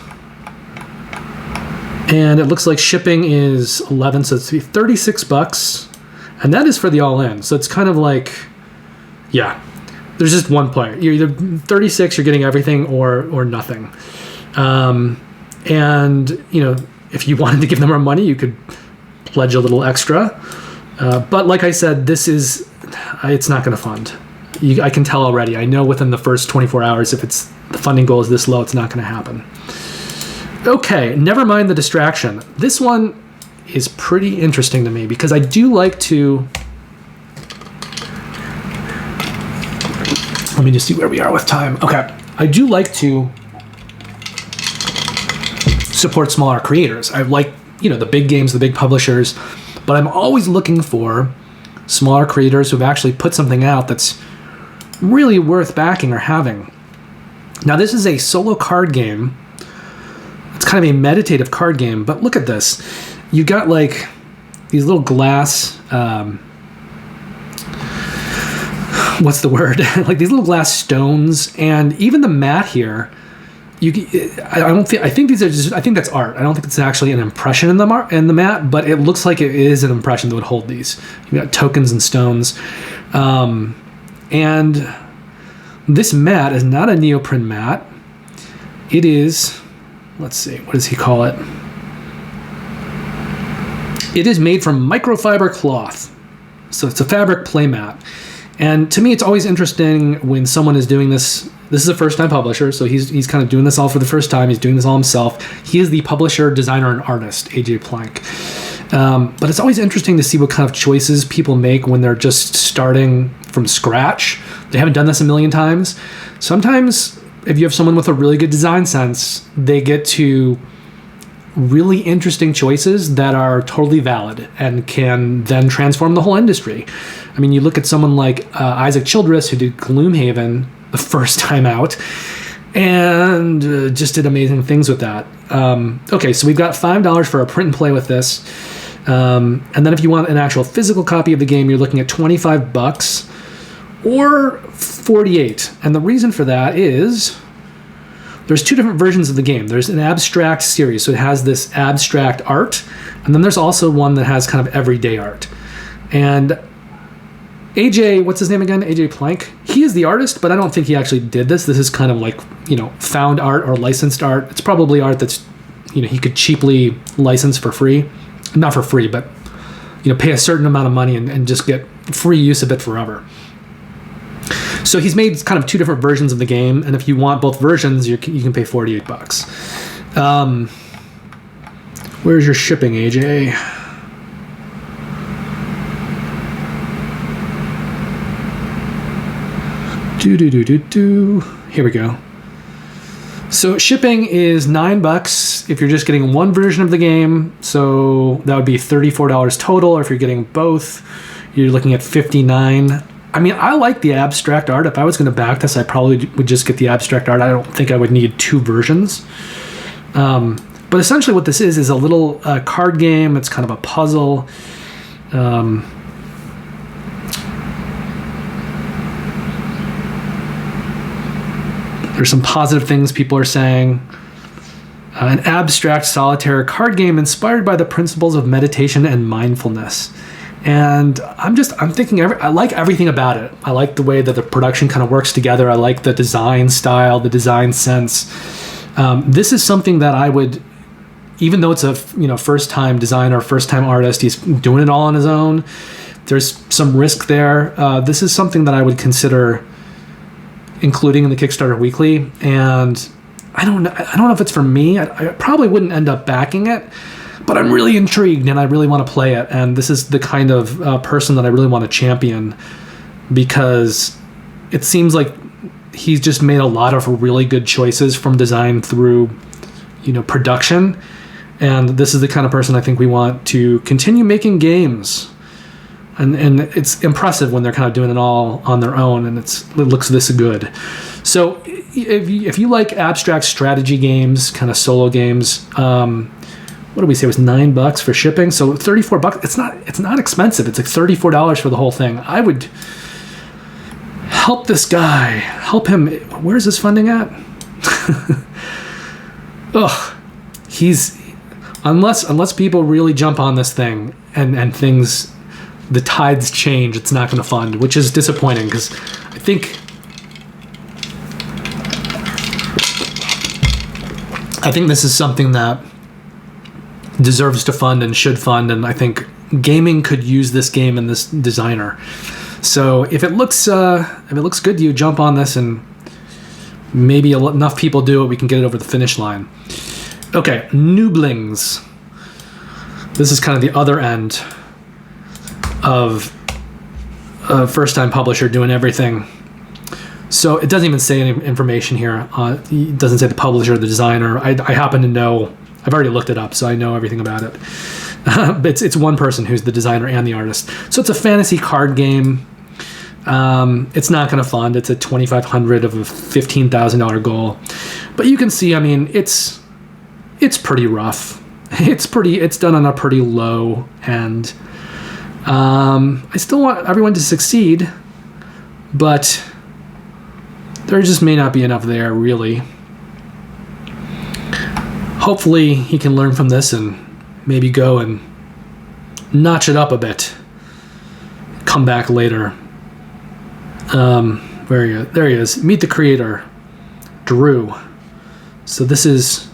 and it looks like shipping is $11, so it's $36, and that is for the all-in. So it's kind of like, yeah, there's just one player. You're either 36, you're getting everything, or nothing. And if you wanted to give them more money, you could pledge a little extra. But like I said, it's not going to fund. I can tell already. I know within the first 24 hours, if the funding goal is this low, it's not going to happen. Okay, Nevermind The Distraction. This one is pretty interesting to me because I do like to... Let me just see where we are with time. Okay, I do like to support smaller creators. I like, the big games, the big publishers, but I'm always looking for smaller creators who've actually put something out that's really worth backing or having. Now, this is a solo card game. It's kind of a meditative card game, but look at this. You got like these little glass, what's the word? Like these little glass stones, and even the mat here, I think these are just. I think that's art. I don't think it's actually an impression in the mat, but it looks like it is an impression that would hold these. You got tokens and stones, and this mat is not a neoprene mat. It is. Let's see. What does he call it? It is made from microfiber cloth, so it's a fabric play mat. And to me, it's always interesting when someone is doing this. This is a first-time publisher, so he's kind of doing this all for the first time. He's doing this all himself. He is the publisher, designer, and artist, AJ Plank. But it's always interesting to see what kind of choices people make when they're just starting from scratch. They haven't done this a million times. Sometimes, if you have someone with a really good design sense, they get to really interesting choices that are totally valid and can then transform the whole industry. I mean, you look at someone like Isaac Childress, who did Gloomhaven the first time out, and just did amazing things with that. Okay, so we've got $5 for a print and play with this. And then if you want an actual physical copy of the game, you're looking at $25 or $48. And the reason for that is there's two different versions of the game. There's an abstract series, so it has this abstract art, and then there's also one that has kind of everyday art. And AJ, what's his name again? AJ Plank. He is the artist, but I don't think he actually did this. This is kind of like, found art or licensed art. It's probably art that's, he could cheaply license for free. Not for free, but, pay a certain amount of money and just get free use of it forever. So he's made kind of two different versions of the game, and if you want both versions, you can pay $48. Where's your shipping, AJ? Here we go. So shipping is $9 if you're just getting one version of the game. So that would be $34 total. Or if you're getting both, you're looking at $59. I mean, I like the abstract art. If I was going to back this, I probably would just get the abstract art. I don't think I would need two versions. But essentially what this is a little card game. It's kind of a puzzle. There's some positive things people are saying. An abstract solitaire card game inspired by the principles of meditation and mindfulness. And I'm thinking, I like everything about it. I like the way that the production kind of works together. I like the design style, the design sense. This is something that I would, even though it's a first-time designer, first-time artist, he's doing it all on his own. There's some risk there. This is something that I would consider including in the Kickstarter weekly. And I don't know if it's for me. I probably wouldn't end up backing it. But I'm really intrigued, and I really want to play it. And this is the kind of person that I really want to champion, because it seems like he's just made a lot of really good choices from design through, production. And this is the kind of person I think we want to continue making games. And it's impressive when they're kind of doing it all on their own, and it looks this good. So if you like abstract strategy games, kind of solo games, what did we say? It was $9 for shipping. So $34. It's not expensive. It's like $34 for the whole thing. I would help this guy. Help him. Where's his funding at? Ugh. Unless people really jump on this thing and things, the tides change, it's not going to fund, which is disappointing, because I think this is something that deserves to fund and should fund, and I think gaming could use this game and this designer. So if it looks good to you, jump on this, and maybe enough people do it, we can get it over the finish line. Okay, Nooblings. This is kind of the other end of a first-time publisher doing everything. So it doesn't even say any information here. It doesn't say the publisher, the designer. I happen to know. I've already looked it up, so I know everything about it. It's one person who's the designer and the artist. So it's a fantasy card game. It's not going to fund. It's a $2,500 of a $15,000 goal. But you can see, I mean, it's pretty rough. It's done on a pretty low end. I still want everyone to succeed, but there just may not be enough there, really. hopefully he can learn from this and maybe go and notch it up a bit. Come back later. There he is. Meet the creator, Drew. So this is,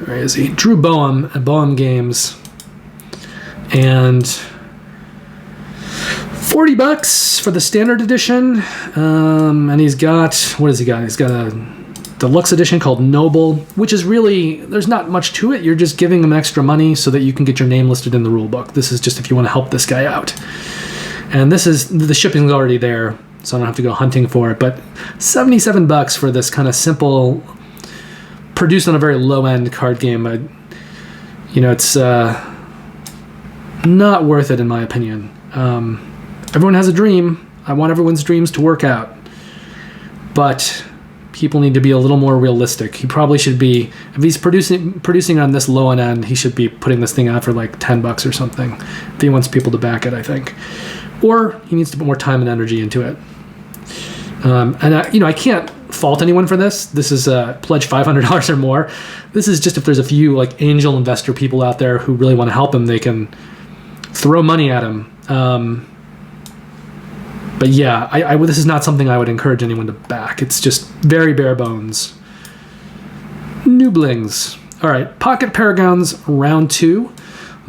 where is he? Drew Boehm at Boehm Games. And $40 for the standard edition. And he's got, what has he got? He's got a deluxe edition called Noble, which is really, there's not much to it. You're just giving him extra money so that you can get your name listed in the rule book. This is just if you want to help this guy out. And this is, the shipping's already there, so I don't have to go hunting for it. But $77 for this kind of simple, produced on a very low-end card game. It's not worth it in my opinion. Everyone has a dream. I want everyone's dreams to work out. But people need to be a little more realistic. He probably should be, if he's producing on this low end, he should be putting this thing out for like $10 or something if he wants people to back it, I think. Or he needs to put more time and energy into it. I can't fault anyone for this. This is pledge $500 or more. This is just if there's a few like angel investor people out there who really want to help him, they can throw money at him. But yeah, this is not something I would encourage anyone to back. It's just very bare bones. Nooblings. All right, Pocket Paragons round 2.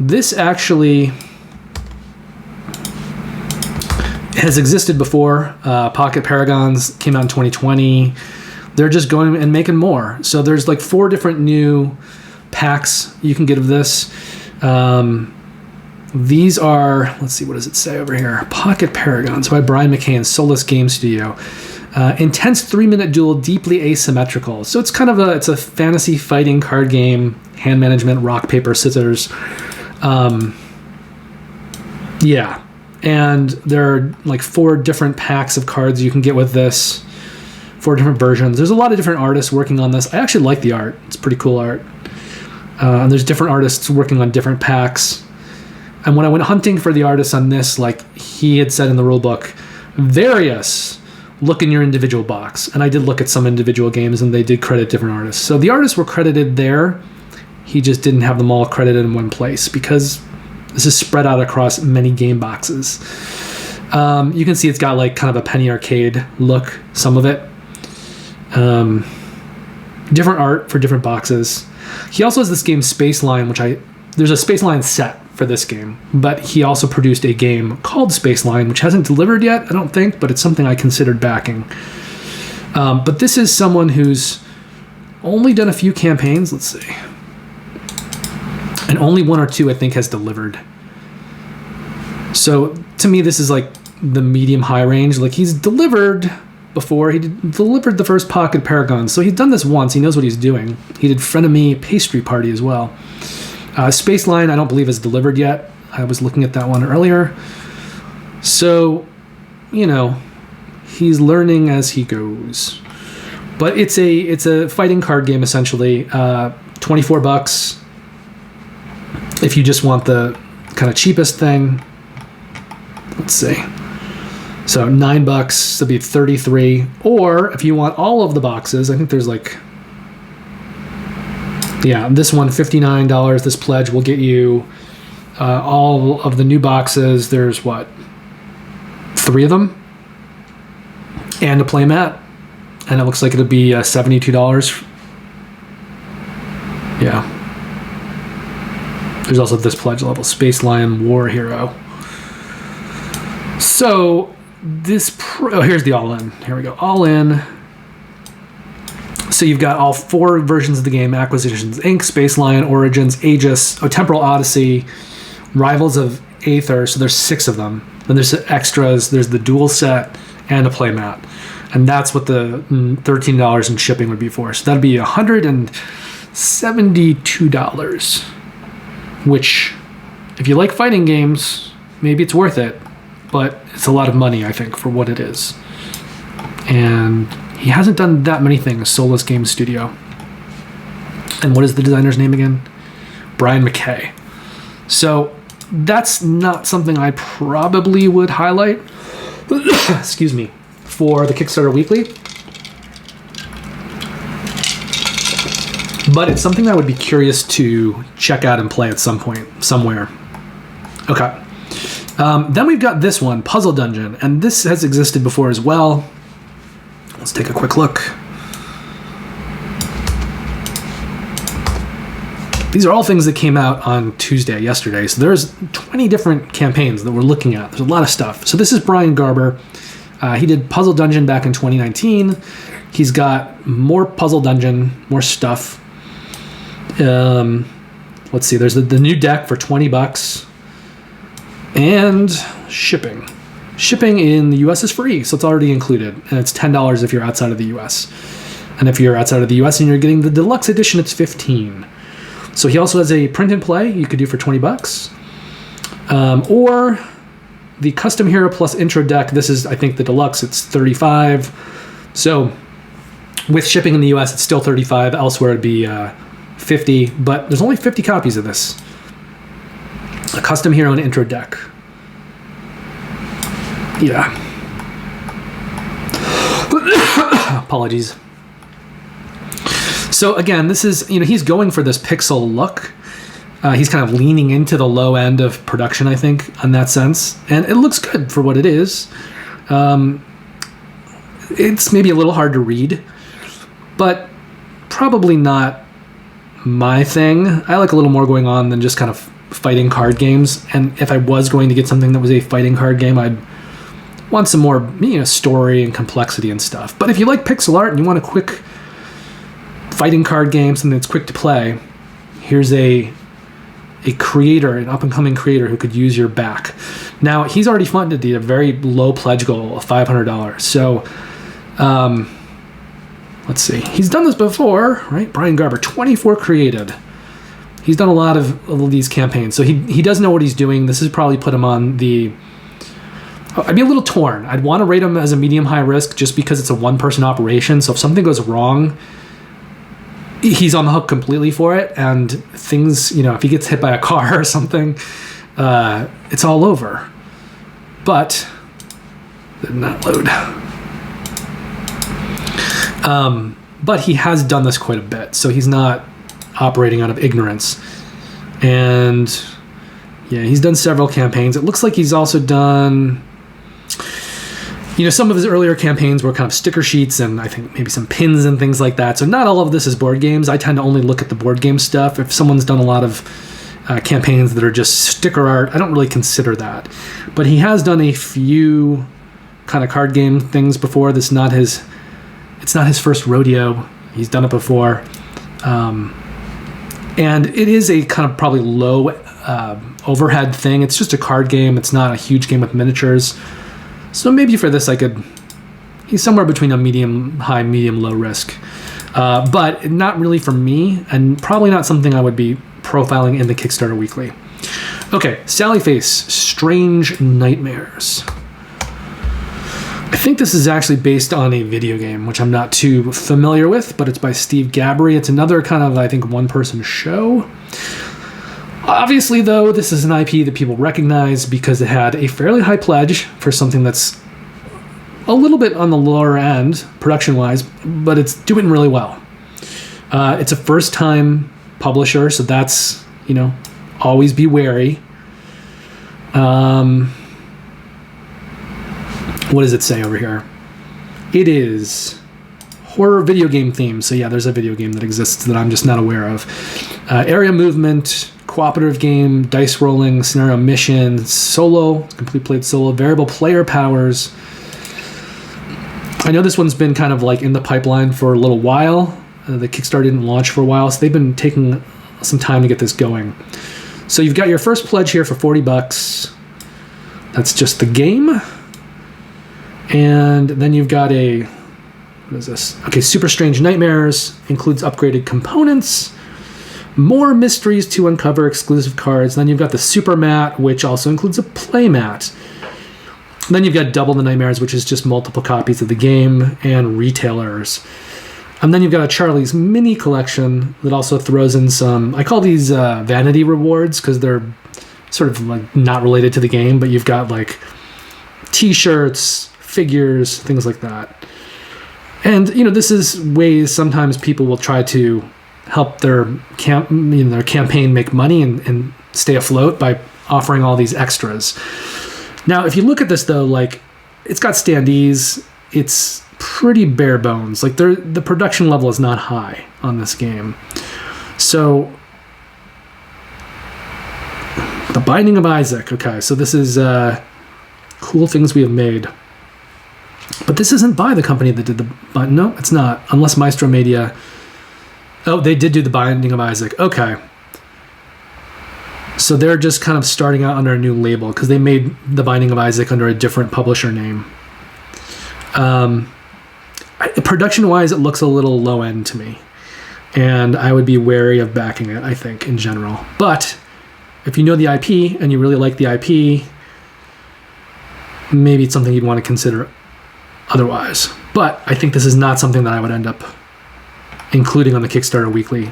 This actually has existed before. Pocket Paragons came out in 2020. They're just going and making more. So there's like 4 different new packs you can get of this. These are, let's see, what does it say over here? Pocket Paragons by Brian McCain, Solus Game Studio. Intense 3-minute duel, deeply asymmetrical. So it's kind of it's a fantasy fighting card game, hand management, rock, paper, scissors. Yeah. And there are like 4 different packs of cards you can get with this. 4 different versions. There's a lot of different artists working on this. I actually like the art. It's pretty cool art. And there's different artists working on different packs. And when I went hunting for the artists on this, like he had said in the rulebook, various, look in your individual box. And I did look at some individual games and they did credit different artists. So the artists were credited there. He just didn't have them all credited in one place because this is spread out across many game boxes. You can see it's got like kind of a penny arcade look, some of it. Different art for different boxes. He also has this game Spaceline, there's a Spaceline set for this game, but he also produced a game called Spaceline, which hasn't delivered yet, I don't think, but it's something I considered backing. But this is someone who's only done a few campaigns, let's see. And only 1 or 2, I think, has delivered. So to me, this is like the medium-high range. Like he's delivered before. He delivered the first Pocket Paragon. So he's done this once. He knows what he's doing. He did Frenemy Pastry Party as well. Spaceline, I don't believe has delivered yet. I was looking at that one earlier. So, he's learning as he goes. But it's a fighting card game essentially. $24 if you just want the kind of cheapest thing. Let's see. So $9, that'd be $33. Or if you want all of the boxes, I think there's like, yeah, this one, $59. This pledge will get you all of the new boxes. There's 3 of them? And a playmat. And it looks like it'll be $72. Yeah. There's also this pledge level, Spaceline War Hero. So here's the all-in. Here we go, all-in. So you've got all 4 versions of the game: Acquisitions Inc., Spaceline, Origins, Aegis, Temporal Odyssey, Rivals of Aether. So there's 6 of them. Then there's extras. There's the dual set and a playmat, and that's what the $13 in shipping would be for. So that'd be $172. Which, if you like fighting games, maybe it's worth it. But it's a lot of money, I think, for what it is. And he hasn't done that many things, Solus Game Studio. And what is the designer's name again? Brian McKay. So that's not something I probably would highlight, excuse me, for the Kickstarter Weekly. but it's something I would be curious to check out and play at some point, somewhere. Okay. Then we've got this one, Puzzle Dungeon, and this has existed before as well. Let's take a quick look. These are all things that came out on Tuesday, yesterday. So there's 20 different campaigns that we're looking at. There's a lot of stuff. So this is Brian Garber. He did Puzzle Dungeon back in 2019. He's got more Puzzle Dungeon, more stuff. Let's see. There's the new deck for $20. And shipping. Shipping in the US is free, so it's already included. And it's $10 if you're outside of the US. And if you're outside of the US and you're getting the deluxe edition, it's $15. So he also has a print and play you could do for $20. Or the Custom Hero plus Intro deck. This is, I think, the deluxe. It's $35. So with shipping in the US, it's still $35. Elsewhere, it'd be $50. But there's only 50 copies of this. A Custom Hero and Intro deck. Yeah. Apologies. So again, this is, he's going for this pixel look. He's kind of leaning into the low end of production, I think, in that sense. And it looks good for what it is. It's maybe a little hard to read, but probably not my thing. I like a little more going on than just kind of fighting card games. And if I was going to get something that was a fighting card game, I'd want some more, story and complexity and stuff. But if you like pixel art and you want a quick fighting card game, something that's quick to play, here's a creator, an up-and-coming creator who could use your back. Now, he's already funded a very low pledge goal of $500. So, let's see. He's done this before, right? Brian Garber, 24 created. He's done a lot of these campaigns. So he does know what he's doing. This has probably put him on the... I'd be a little torn. I'd want to rate him as a medium-high risk just because it's a one-person operation. So if something goes wrong, he's on the hook completely for it, and things, if he gets hit by a car or something, it's all over. But did not load. But he has done this quite a bit, so he's not operating out of ignorance. And yeah, he's done several campaigns. It looks like he's also done... some of his earlier campaigns were kind of sticker sheets and I think maybe some pins and things like that. So not all of this is board games. I tend to only look at the board game stuff. If someone's done a lot of campaigns that are just sticker art, I don't really consider that. But he has done a few kind of card game things before. It's not his first rodeo. He's done it before. And it is a kind of probably low overhead thing. It's just a card game. It's not a huge game with miniatures. So maybe for this, he's somewhere between a medium high, medium low risk. But not really for me, and probably not something I would be profiling in the Kickstarter Weekly. Okay, Sallyface, Strange Nightmares. I think this is actually based on a video game, which I'm not too familiar with, but it's by Steve Gabry. It's another kind of, I think, one-person show. Obviously, though, this is an IP that people recognize because it had a fairly high pledge for something that's a little bit on the lower end, production-wise, but it's doing really well. It's a first-time publisher, so that's, always be wary. What does it say over here? It is horror video game themed. So yeah, there's a video game that exists that I'm just not aware of. Area movement, cooperative game, dice rolling, scenario mission, solo, complete played solo, variable player powers. I know this one's been kind of in the pipeline for a little while. The Kickstarter didn't launch for a while, so they've been taking some time to get this going. So you've got your first pledge here for $40. That's just the game. And then you've got what is this? Okay, Super Strange Nightmares includes upgraded components, more mysteries to uncover, exclusive cards. Then you've got the Super Mat, which also includes a play mat. Then you've got Double the Nightmares, which is just multiple copies of the game and retailers. And then you've got a Charlie's Mini Collection that also throws in some, I call these vanity rewards because they're sort of not related to the game, but you've got t-shirts, figures, things like that. And, this is ways sometimes people will try to help their their campaign make money and stay afloat by offering all these extras. Now, if you look at this though, like it's got standees, it's pretty bare bones. Like the production level is not high on this game. So The Binding of Isaac. Okay, so this is cool things we have made. But this isn't by the company that did the... No, it's not. Unless Maestro Media... Oh, they did do The Binding of Isaac. Okay. So they're just kind of starting out under a new label because they made The Binding of Isaac under a different publisher name. Production-wise, it looks a little low-end to me. And I would be wary of backing it, I think, in general. But if you know the IP and you really like the IP, maybe it's something you'd want to consider otherwise. But I think this is not something that I would end up including on the Kickstarter weekly.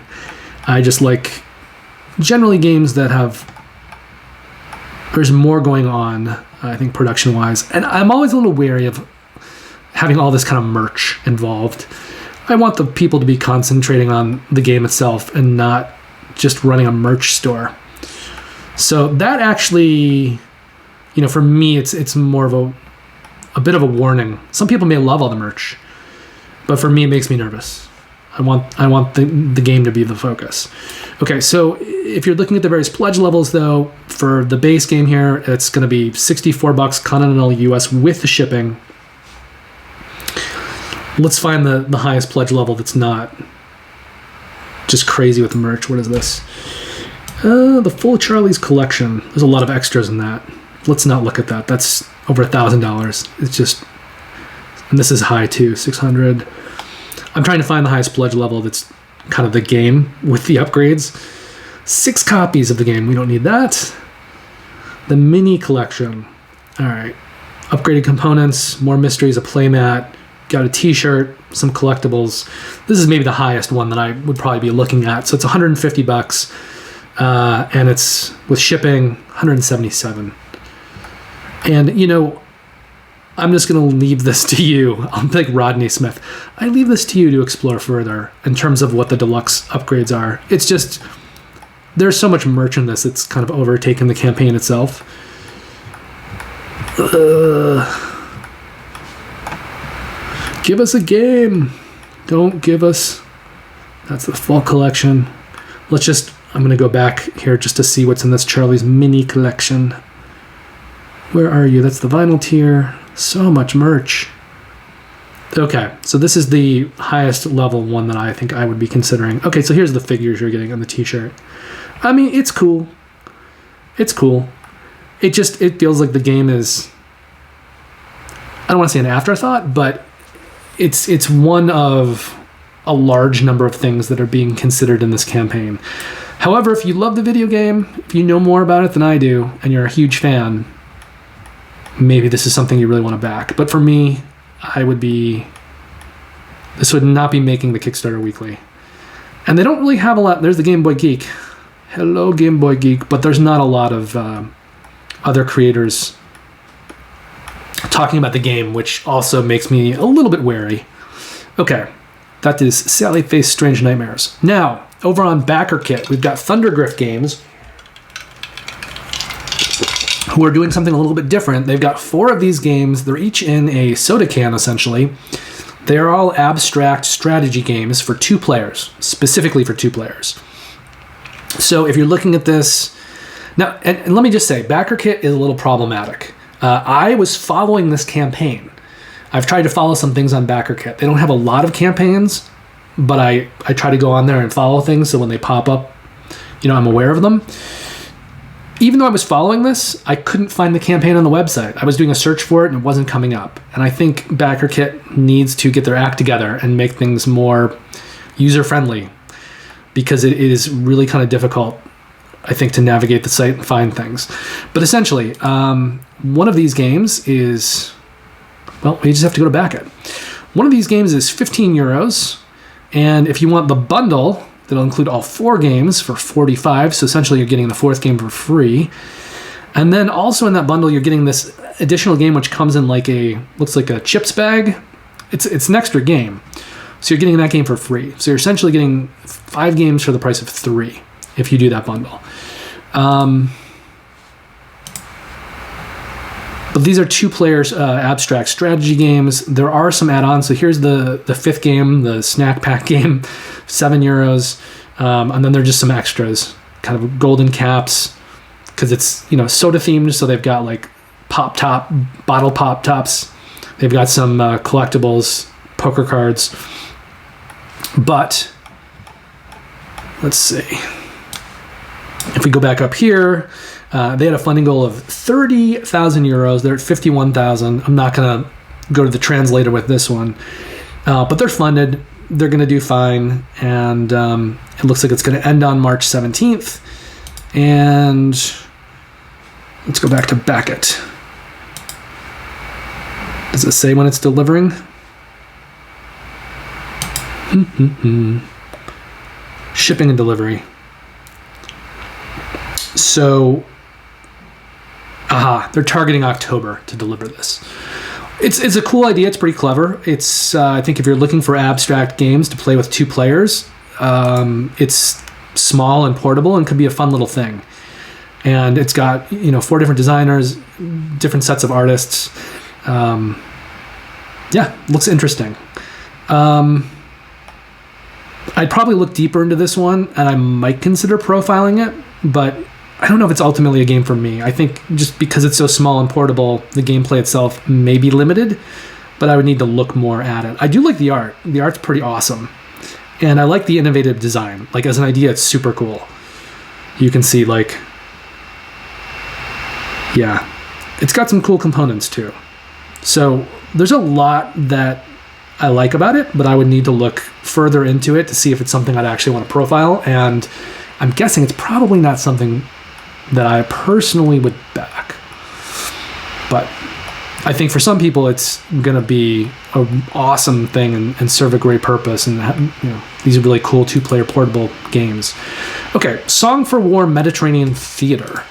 I just like generally games that have... There's more going on, I think, production-wise. And I'm always a little wary of having all this kind of merch involved. I want the people to be concentrating on the game itself and not just running a merch store. So that actually, for me, it's more of a bit of a warning. Some people may love all the merch, but for me, it makes me nervous. I want the game to be the focus. Okay, so if you're looking at the various pledge levels, though, for the base game here, it's going to be $64 continental US with the shipping. Let's find the highest pledge level that's not just crazy with merch. What is this? The full Charlie's collection. There's a lot of extras in that. Let's not look at that. That's over $1,000. It's just... And this is high, too. 600. I'm trying to find the highest pledge level that's kind of the game with the upgrades. 6 copies of the game. We don't need that. The mini collection. All right. Upgraded components, more mysteries, a playmat, got a t-shirt, some collectibles. This is maybe the highest one that I would probably be looking at. So it's $150, and it's with shipping, $177. And, I'm just going to leave this to you. I'm like Rodney Smith. I leave this to you to explore further in terms of what the deluxe upgrades are. It's just, there's so much merch in this, it's kind of overtaken the campaign itself. Give us a game. Don't give us... That's the fall collection. I'm going to go back here just to see what's in this Charlie's mini collection. Where are you? That's the vinyl tier. So much merch. Okay, so this is the highest level one that I think I would be considering. Okay, so here's the figures you're getting on the t-shirt. I mean, it's cool. It's cool. It feels like the game is... I don't want to say an afterthought, but it's one of a large number of things that are being considered in this campaign. However, if you love the video game, if you know more about it than I do, and you're a huge fan, maybe this is something you really want to back. But for me, this would not be making the Kickstarter weekly. And they don't really have a lot. There's the Game Boy Geek. Hello, Game Boy Geek. But there's not a lot of other creators talking about the game, which also makes me a little bit wary. Okay, that is Sally Face Strange Nightmares. Now, over on Backerkit, we've got Thundergrift Games, who are doing something a little bit different. They've got 4 of these games. They're each in a soda can, essentially. They are all abstract strategy games for 2 players, specifically for 2 players. So if you're looking at this... Now, and let me just say, Backerkit is a little problematic. I was following this campaign. I've tried to follow some things on Backerkit. They don't have a lot of campaigns, but I try to go on there and follow things, so when they pop up, I'm aware of them. Even though I was following this, I couldn't find the campaign on the website. I was doing a search for it and it wasn't coming up. And I think Backerkit needs to get their act together and make things more user-friendly, because it is really kind of difficult, I think, to navigate the site and find things. But essentially, one of these games is... Well, you just have to go to Backerkit. One of these games is €15. And if you want the bundle... That'll include all 4 games for $45, so essentially you're getting the 4th game for free. And then also in that bundle, you're getting this additional game which comes in looks like a chips bag. It's an extra game. So you're getting that game for free. So you're essentially getting 5 games for the price of 3 if you do that bundle. But these are 2-player abstract strategy games. There are some add-ons. So here's the 5th game, the snack pack game, €7. And then there are just some extras, kind of golden caps, because it's, soda themed. So they've got like bottle pop tops. They've got some collectibles, poker cards. But let's see. If we go back up here, they had a funding goal of €30,000. They're at 51,000. I'm not going to go to the translator with this one, but they're funded. They're going to do fine, and it looks like it's going to end on March 17th. And let's go back to Backerkit. Does it say when it's delivering? Shipping and delivery. So, they're targeting October to deliver this. It's a cool idea. It's pretty clever. It's I think if you're looking for abstract games to play with 2 players, it's small and portable and could be a fun little thing. And it's got 4 different designers, different sets of artists. Looks interesting. I'd probably look deeper into this one, and I might consider profiling it, but I don't know if it's ultimately a game for me. I think just because it's so small and portable, the gameplay itself may be limited, but I would need to look more at it. I do like the art. The art's pretty awesome, and I like the innovative design. Like, as an idea, it's super cool. You can see, it's got some cool components too. So there's a lot that I like about it, but I would need to look further into it to see if it's something I'd actually want to profile, and I'm guessing it's probably not something that I personally would back. But I think for some people it's going to be an awesome thing and serve a great purpose, and these are really cool 2-player portable games. Okay, Song for War Mediterranean Theater.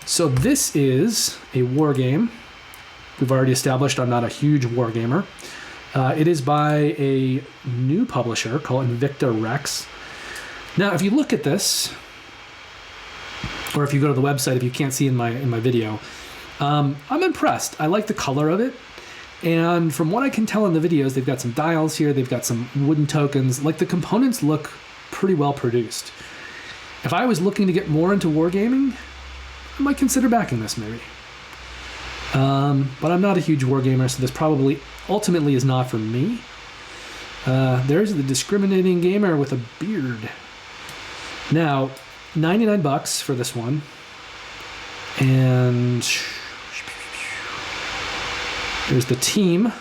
So this is a war game. We've already established I'm not a huge war gamer. It is by a new publisher called Invicta Rex. Now, if you look at this, or if you go to the website, if you can't see in my video, I'm impressed. I like the color of it. And from what I can tell in the videos, they've got some dials here. They've got some wooden tokens. Like, the components look pretty well produced. If I was looking to get more into wargaming, I might consider backing this maybe. But I'm not a huge wargamer, so this probably ultimately is not for me. There's the discriminating gamer with a beard. Now, $99 for this one. And there's the team.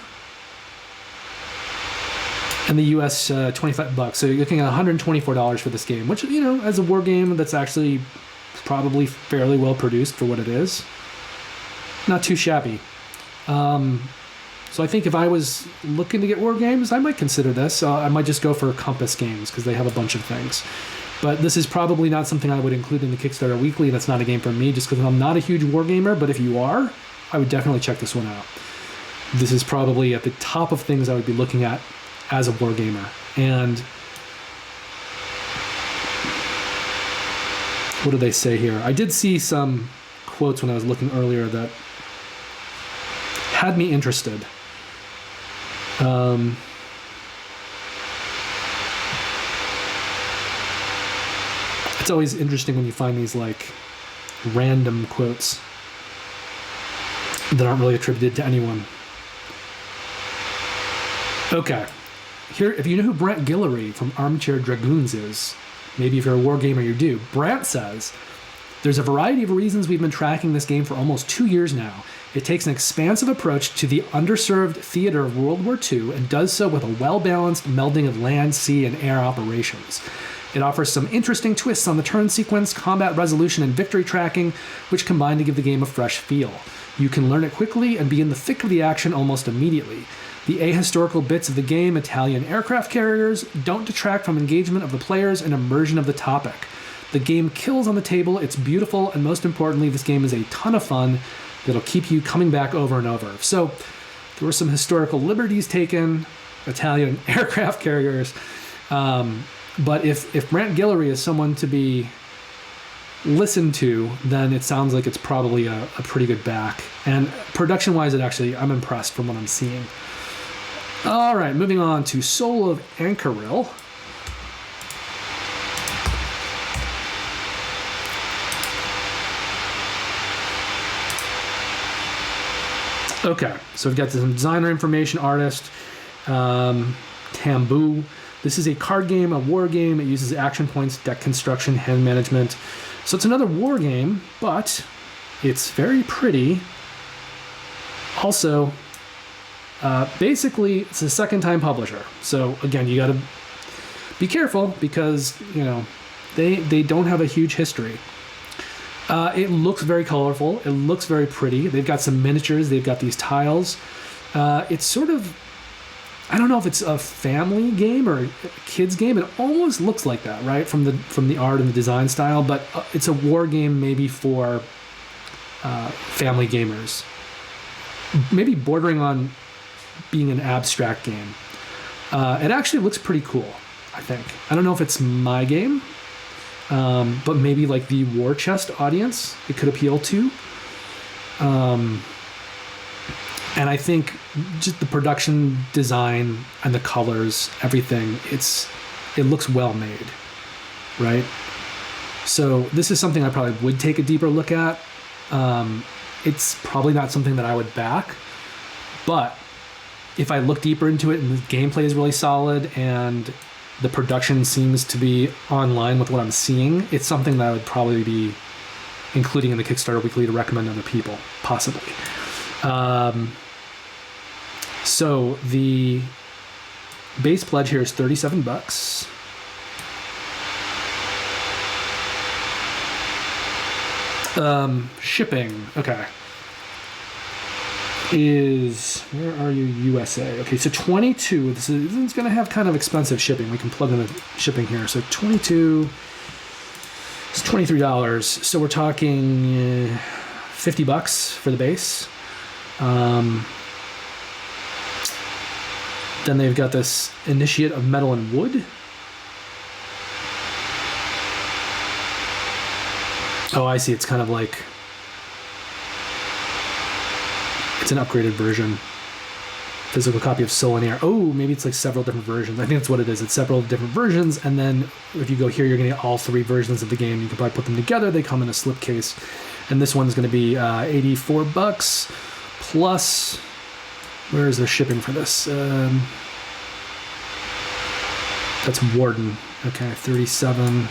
And the US, $25. So you're looking at $124 for this game, which, as a war game, that's actually probably fairly well produced for what it is. Not too shabby. So I think if I was looking to get war games, I might consider this. I might just go for Compass Games because they have a bunch of things. But this is probably not something I would include in the Kickstarter Weekly. That's not a game for me just because I'm not a huge war gamer. But if you are, I would definitely check this one out. This is probably at the top of things I would be looking at as a war gamer. And what do they say here? I did see some quotes when I was looking earlier that had me interested. It's always interesting when you find these random quotes that aren't really attributed to anyone. Okay, here, if you know who Brent Guillory from Armchair Dragoons is, maybe if you're a wargamer you do, Brant says, "There's a variety of reasons we've been tracking this game for almost 2 years now. It takes an expansive approach to the underserved theater of World War II and does so with a well-balanced melding of land, sea, and air operations. It offers some interesting twists on the turn sequence, combat resolution, and victory tracking, which combine to give the game a fresh feel. You can learn it quickly and be in the thick of the action almost immediately. The ahistorical bits of the game, Italian aircraft carriers, don't detract from engagement of the players and immersion of the topic. The game kills on the table, it's beautiful, and most importantly, this game is a ton of fun that'll keep you coming back over and over." So there were some historical liberties taken. Italian aircraft carriers. But if Brant Guillory is someone to be listened to, then it sounds like it's probably a pretty good back. And production-wise, I'm impressed from what I'm seeing. All right, moving on to Soul of Ankiril. Okay, so we've got some designer information, artist, Tamboo. This is a card game, a war game. It uses action points, deck construction, hand management. So it's another war game, but it's very pretty. Also, basically, it's a second-time publisher. So again, you got to be careful because they don't have a huge history. It looks very colorful. It looks very pretty. They've got some miniatures. They've got these tiles. It's sort of, I don't know if it's a family game or a kid's game. It almost looks like that, right? From the art and the design style, but it's a war game maybe for family gamers. Maybe bordering on being an abstract game. It actually looks pretty cool, I think. I don't know if it's my game, but maybe like the war chest audience it could appeal to. And I think just the production design and the colors, everything, it looks well made, right? So this is something I probably would take a deeper look at. It's probably not something that I would back, but if I look deeper into it and the gameplay is really solid and the production seems to be online with what I'm seeing, it's something that I would probably be including in the Kickstarter Weekly to recommend to other people, possibly. So the base pledge here is $37. Shipping, okay. Where are you, USA? Okay, so 22, this is going to have kind of expensive shipping. We can plug in the shipping here. So 22, it's $23. So we're talking $50 for the base. Then they've got this Initiate of Metal and Wood. Oh, I see. It's kind of like, it's an upgraded version. Physical copy of Solitaire. Oh, maybe it's like several different versions. I think that's what it is. It's several different versions, and then if you go here, you're going to get all three versions of the game. You can probably put them together. They come in a slipcase, and this one's going to be $84 plus. Where is their shipping for this? That's Warden. Okay, 37.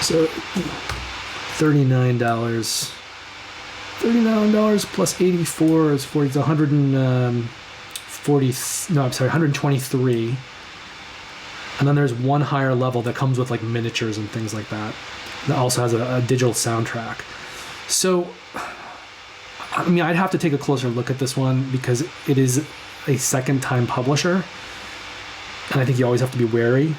So $39. $39 plus 84 is 40. It's 140. No, I'm sorry, 123. And then there's one higher level that comes with like miniatures and things like that. That also has a digital soundtrack. So, I mean, I'd have to take a closer look at this one because it is a second-time publisher, and I think you always have to be wary.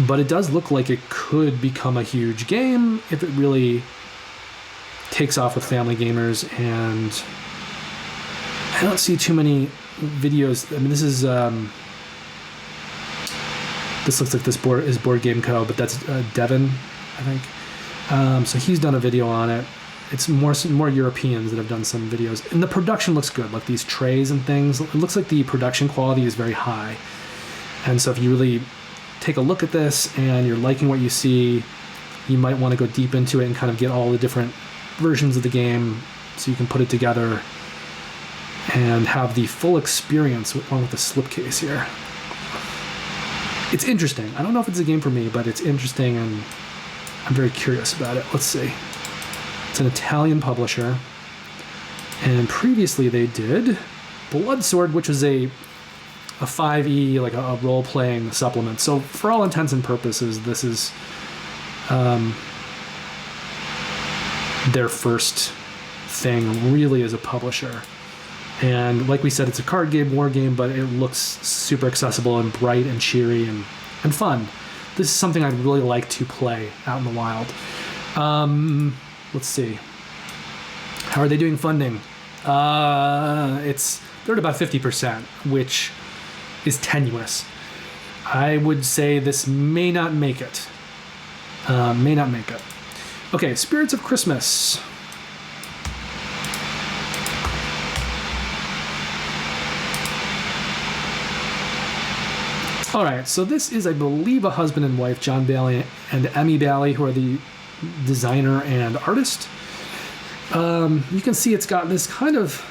But it does look like it could become a huge game if it really takes off with family gamers, and I don't see too many videos. I mean, this is this looks like this board is Boardgame Co., but that's Devin, I think. So he's done a video on it. It's more Europeans that have done some videos, and the production looks good. Like these trays and things, it looks like the production quality is very high. And so if you really take a look at this and you're liking what you see, you might want to go deep into it and kind of get all the different versions of the game so you can put it together and have the full experience along with the slipcase here. It's interesting. I don't know if it's a game for me, but it's interesting and I'm very curious about it. Let's see. It's an Italian publisher, and previously they did Bloodsword, which was a 5e, like a role-playing supplement. So for all intents and purposes, this is their first thing really as a publisher. And like we said, it's a card game, war game, but it looks super accessible and bright and cheery and fun. This is something I'd really like to play out in the wild. Let's see. How are they doing funding? They're at about 50%, which is tenuous. I would say this may not make it. Okay, Spirits of Christmas. All right, so this is, I believe, a husband and wife, John Bailey and Emmy Bailey, who are the designer and artist. You can see it's got this kind of,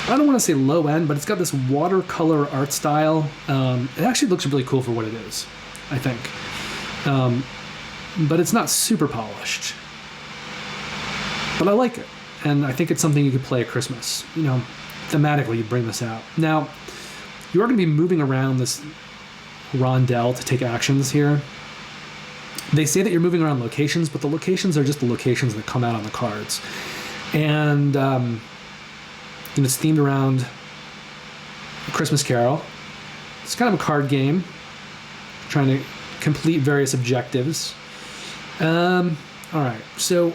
I don't want to say low end, but it's got this watercolor art style. It actually looks really cool for what it is, I think. But it's not super polished. But I like it. And I think it's something you could play at Christmas. You know, thematically, you bring this out. Now, you are going to be moving around this rondel to take actions here. They say that you're moving around locations, but the locations are just the locations that come out on the cards. And it's themed around A Christmas Carol. It's kind of a card game, trying to complete various objectives. All right, so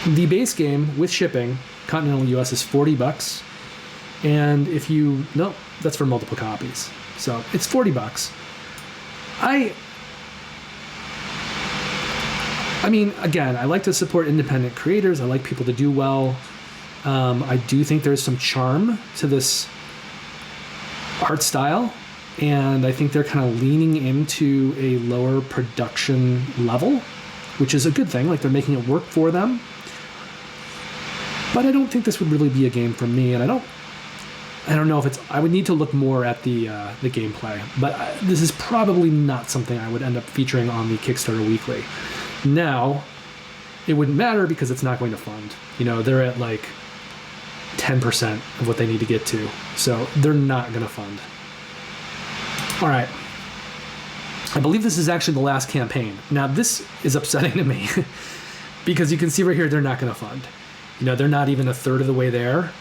the base game with shipping, continental US, is $40. And if you, no, that's for multiple copies. So it's $40. I mean, again, I like to support independent creators. I like people to do well. I do think there's some charm to this art style. And I think they're kind of leaning into a lower production level, which is a good thing. Like, they're making it work for them. But I don't think this would really be a game for me. And I don't know if it's, I would need to look more at the gameplay, but this is probably not something I would end up featuring on the Kickstarter Weekly. Now, it wouldn't matter because it's not going to fund. You know, they're at like 10% of what they need to get to, so they're not going to fund. All right. I believe this is actually the last campaign. Now, this is upsetting to me because you can see right here they're not going to fund. You know, they're not even a third of the way there.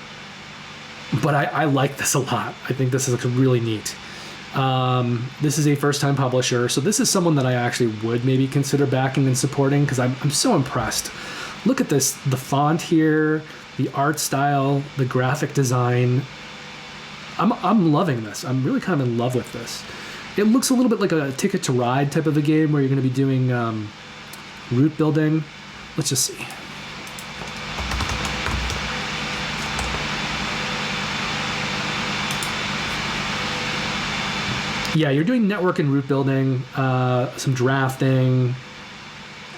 But I like this a lot. I think this is really neat. This is a first-time publisher, so this is someone that I actually would maybe consider backing and supporting because I'm so impressed. Look at this, the font here, the art style, the graphic design. I'm loving this. I'm really kind of in love with this. It looks a little bit like a Ticket to Ride type of a game where you're going to be doing route building. Let's just see. Yeah, you're doing network and route building, some drafting,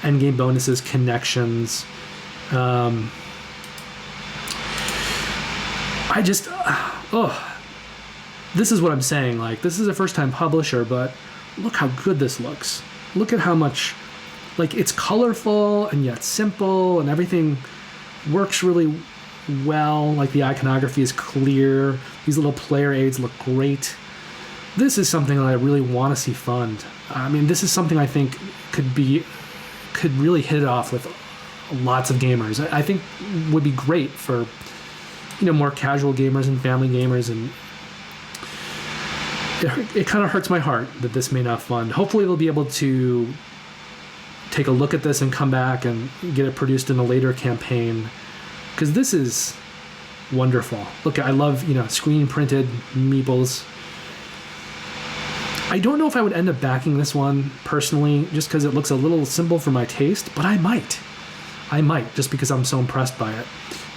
endgame bonuses, connections. This is what I'm saying. Like, this is a first-time publisher, but look how good this looks. Look at how much, like, it's colorful and yet simple, and everything works really well. Like, the iconography is clear. These little player aids look great. This is something that I really want to see fund. I mean, this is something I think could really hit it off with lots of gamers. I think would be great for, you know, more casual gamers and family gamers, and it kind of hurts my heart that this may not fund. Hopefully they'll be able to take a look at this and come back and get it produced in a later campaign, because this is wonderful. Look, I love, you know, screen printed meeples. I don't know if I would end up backing this one personally, just because it looks a little simple for my taste, but I might, just because I'm so impressed by it.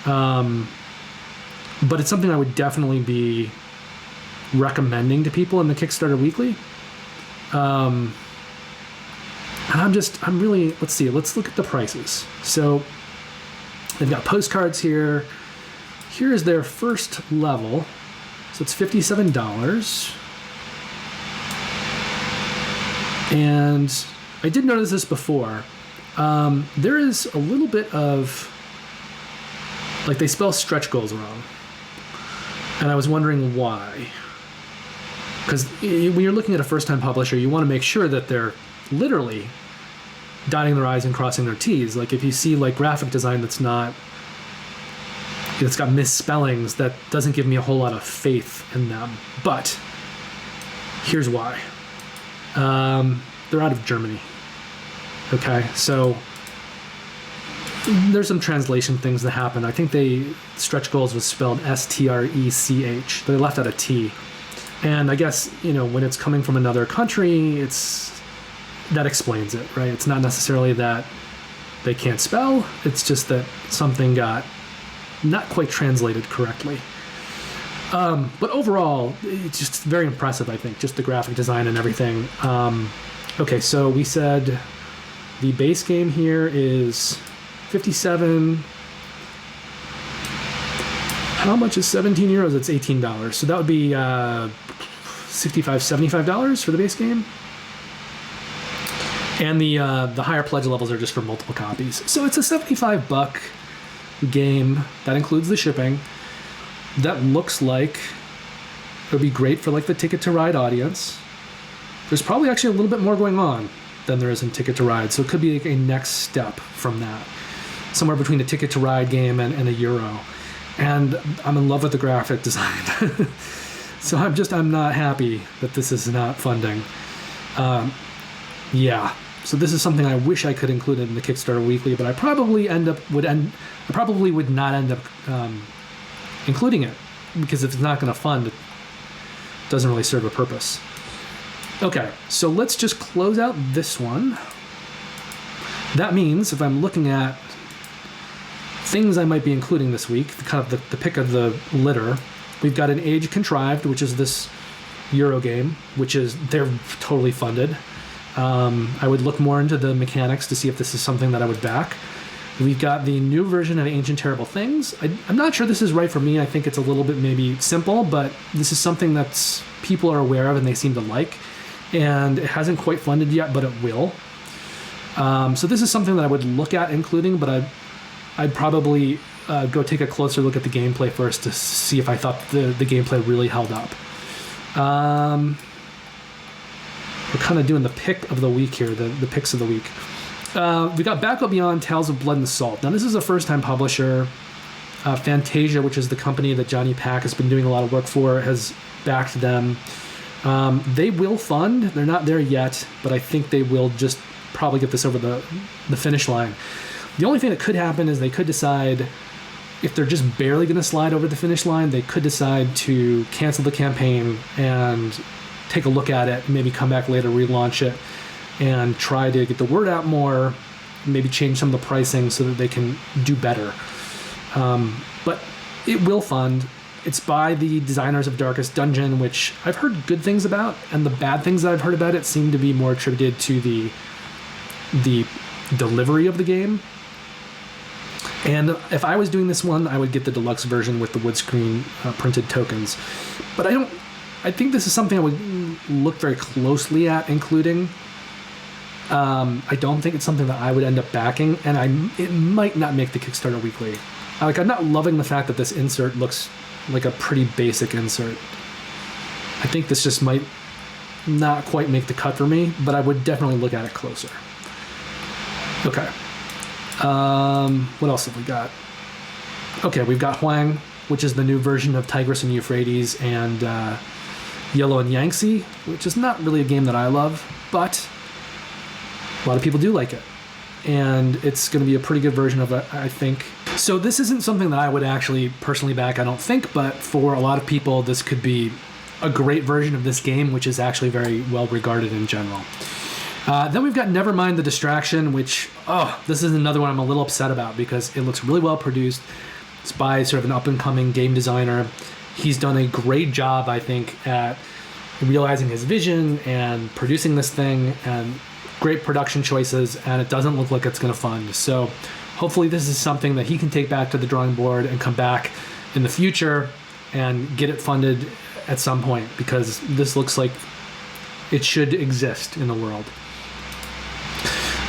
But it's something I would definitely be recommending to people in the Kickstarter Weekly. And I'm really, let's see, let's look at the prices. So they've got postcards here. Here is their first level. So it's $57. And I did notice this before. There is a little bit of, like, they spell stretch goals wrong. And I was wondering why. Because when you're looking at a first-time publisher, you want to make sure that they're literally dotting their I's and crossing their T's. Like, if you see, like, graphic design that's not, it's got misspellings, that doesn't give me a whole lot of faith in them. But here's why. They're out of Germany. Okay, so there's some translation things that happen. I think stretch goals was spelled S-T-R-E-C-H. They left out a T. And I guess, when it's coming from another country, that explains it, right? It's not necessarily that they can't spell. It's just that something got not quite translated correctly. But overall, it's just very impressive, I think, just the graphic design and everything. Okay, so we said the base game here is 57. How much is 17 euros? It's $18. So that would be $65, $75 for the base game. And the higher pledge levels are just for multiple copies. So it's a $75 game that includes the shipping. That looks like it would be great for the Ticket to Ride audience. There's probably actually a little bit more going on than there is in Ticket to Ride, so it could be a next step from that. Somewhere between a Ticket to Ride game and a Euro. And I'm in love with the graphic design. So I'm not happy that this is not funding. Yeah. So this is something I wish I could include in the Kickstarter Weekly, but I probably would not end up including it, because if it's not going to fund, it doesn't really serve a purpose. Okay, so let's just close out this one. That means if I'm looking at things I might be including this week, the pick of the litter, we've got an Age Contrived, which is this Euro game, they're totally funded. I would look more into the mechanics to see if this is something that I would back. We've got the new version of Ancient Terrible Things. I'm not sure this is right for me. I think it's a little bit maybe simple, but this is something that people are aware of and they seem to like. And it hasn't quite funded yet, but it will. So this is something that I would look at including, but I'd probably go take a closer look at the gameplay first to see if I thought the gameplay really held up. We're kind of doing the pick of the week here, the picks of the week. We got Back Up Beyond Tales of Blood and Salt. Now, this is a first-time publisher. Fantasia, which is the company that Johnny Pack has been doing a lot of work for, has backed them. They will fund. They're not there yet, but I think they will just probably get this over the finish line. The only thing that could happen is they could decide, if they're just barely going to slide over the finish line, they could decide to cancel the campaign and take a look at it, maybe come back later, relaunch it, and try to get the word out more, maybe change some of the pricing so that they can do better. But it will fund. It's by the designers of Darkest Dungeon, which I've heard good things about, and the bad things that I've heard about it seem to be more attributed to the delivery of the game. And if I was doing this one, I would get the deluxe version with the wood screen printed tokens. But I think this is something I would look very closely at including. I don't think it's something that I would end up backing, and it might not make the Kickstarter Weekly. I'm not loving the fact that this insert looks like a pretty basic insert. I think this just might not quite make the cut for me, but I would definitely look at it closer. Okay. What else have we got? Okay, we've got Huang, which is the new version of Tigris and Euphrates, and Yellow and Yangtze, which is not really a game that I love, but a lot of people do like it. And it's going to be a pretty good version of it, I think. So this isn't something that I would actually personally back, I don't think, but for a lot of people, this could be a great version of this game, which is actually very well regarded in general. Then we've got Nevermind The Distraction, which, this is another one I'm a little upset about because it looks really well produced. It's by sort of an up-and-coming game designer. He's done a great job, I think, at realizing his vision and producing this thing, and great production choices, and it doesn't look like it's going to fund. So hopefully this is something that he can take back to the drawing board and come back in the future and get it funded at some point, because this looks like it should exist in the world.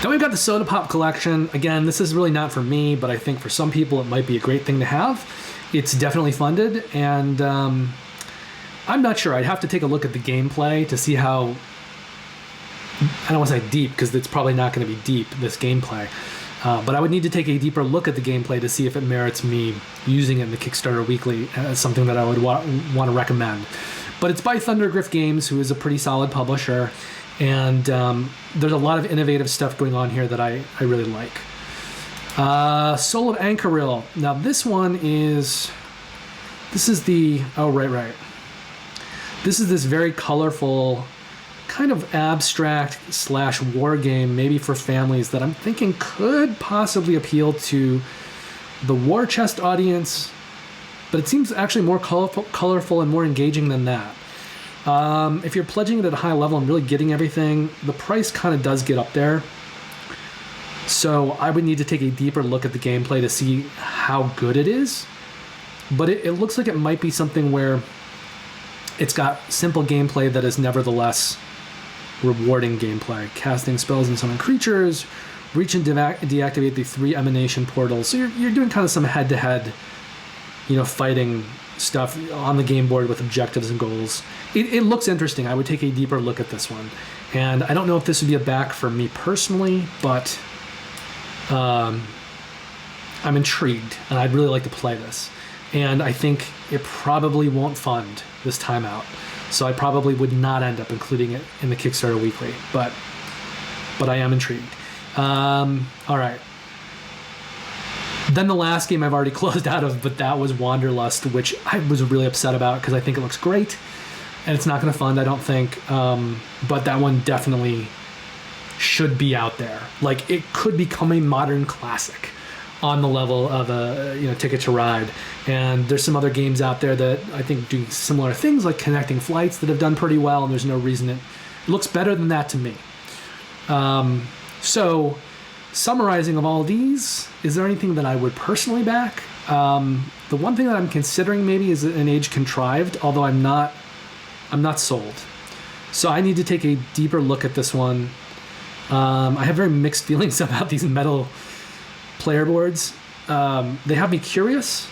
Then we've got the Soda Pop Collection. Again, this is really not for me, but I think for some people it might be a great thing to have. It's definitely funded, and I'm not sure. I'd have to take a look at the gameplay to see how, I don't want to say deep, because it's probably not going to be deep, this gameplay. But I would need to take a deeper look at the gameplay to see if it merits me using it in the Kickstarter Weekly as something that I would want to recommend. But it's by Thundergriff Games, who is a pretty solid publisher, and there's a lot of innovative stuff going on here that I really like. Soul of Ankiril. Now this one is... This is the... Oh, right. This is this very colorful, kind of abstract / war game, maybe for families, that I'm thinking could possibly appeal to the war chest audience, but it seems actually more colorful and more engaging than that. If you're pledging it at a high level and really getting everything, the price kind of does get up there. So I would need to take a deeper look at the gameplay to see how good it is. But it looks like it might be something where it's got simple gameplay that is nevertheless rewarding gameplay. Casting spells and summon creatures, reach and deactivate the 3 emanation portals. So you're doing kind of some head-to-head, fighting stuff on the game board with objectives and goals. It looks interesting. I would take a deeper look at this one. And I don't know if this would be a back for me personally, but I'm intrigued, and I'd really like to play this. And I think it probably won't fund this time out. So I probably would not end up including it in the Kickstarter weekly, but I am intrigued. All right. Then the last game I've already closed out of, but that was Wanderlust, which I was really upset about because I think it looks great, and it's not going to fund, I don't think. But that one definitely should be out there. Like, it could become a modern classic on the level of a Ticket to Ride. And there's some other games out there that I think do similar things, like Connecting Flights, that have done pretty well, and there's no reason it looks better than that to me. So, summarizing of all these, is there anything that I would personally back? The one thing that I'm considering maybe is an Age Contrived, although I'm not sold. So I need to take a deeper look at this one. I have very mixed feelings about these metal player boards. They have me curious,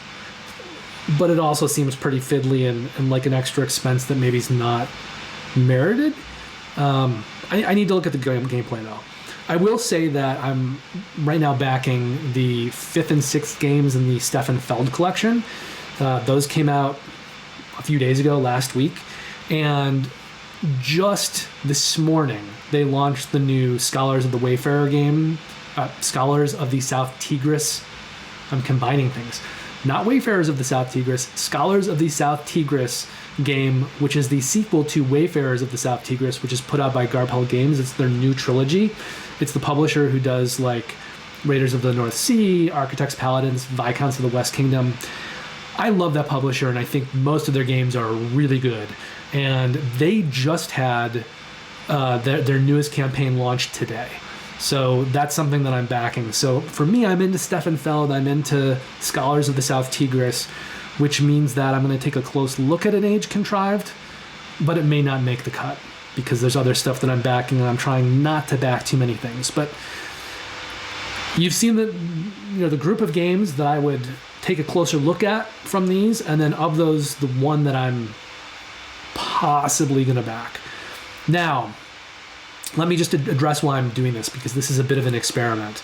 but it also seems pretty fiddly and like an extra expense that maybe is not merited. I need to look at the gameplay though. I will say that I'm right now backing the 5th and 6th games in the Stefan Feld collection. Those came out a few days ago, last week, and just this morning they launched the new Scholars of the Wayfarer game, Scholars of the South Tigris. I'm combining things. Not Wayfarers of the South Tigris, Scholars of the South Tigris game, which is the sequel to Wayfarers of the South Tigris, which is put out by Garpel Games. It's their new trilogy. It's the publisher who does like Raiders of the North Sea, Architects, Paladins, Viscounts of the West Kingdom. I love that publisher, and I think most of their games are really good. And they just had their newest campaign launched today. So that's something that I'm backing. So for me, I'm into Stefan Feld, I'm into Scholars of the South Tigris, which means that I'm going to take a close look at an Age Contrived, but it may not make the cut because there's other stuff that I'm backing, and I'm trying not to back too many things. But you've seen the group of games that I would take a closer look at from these, and then of those, the one that I'm possibly going to back. Now, let me just address why I'm doing this, because this is a bit of an experiment.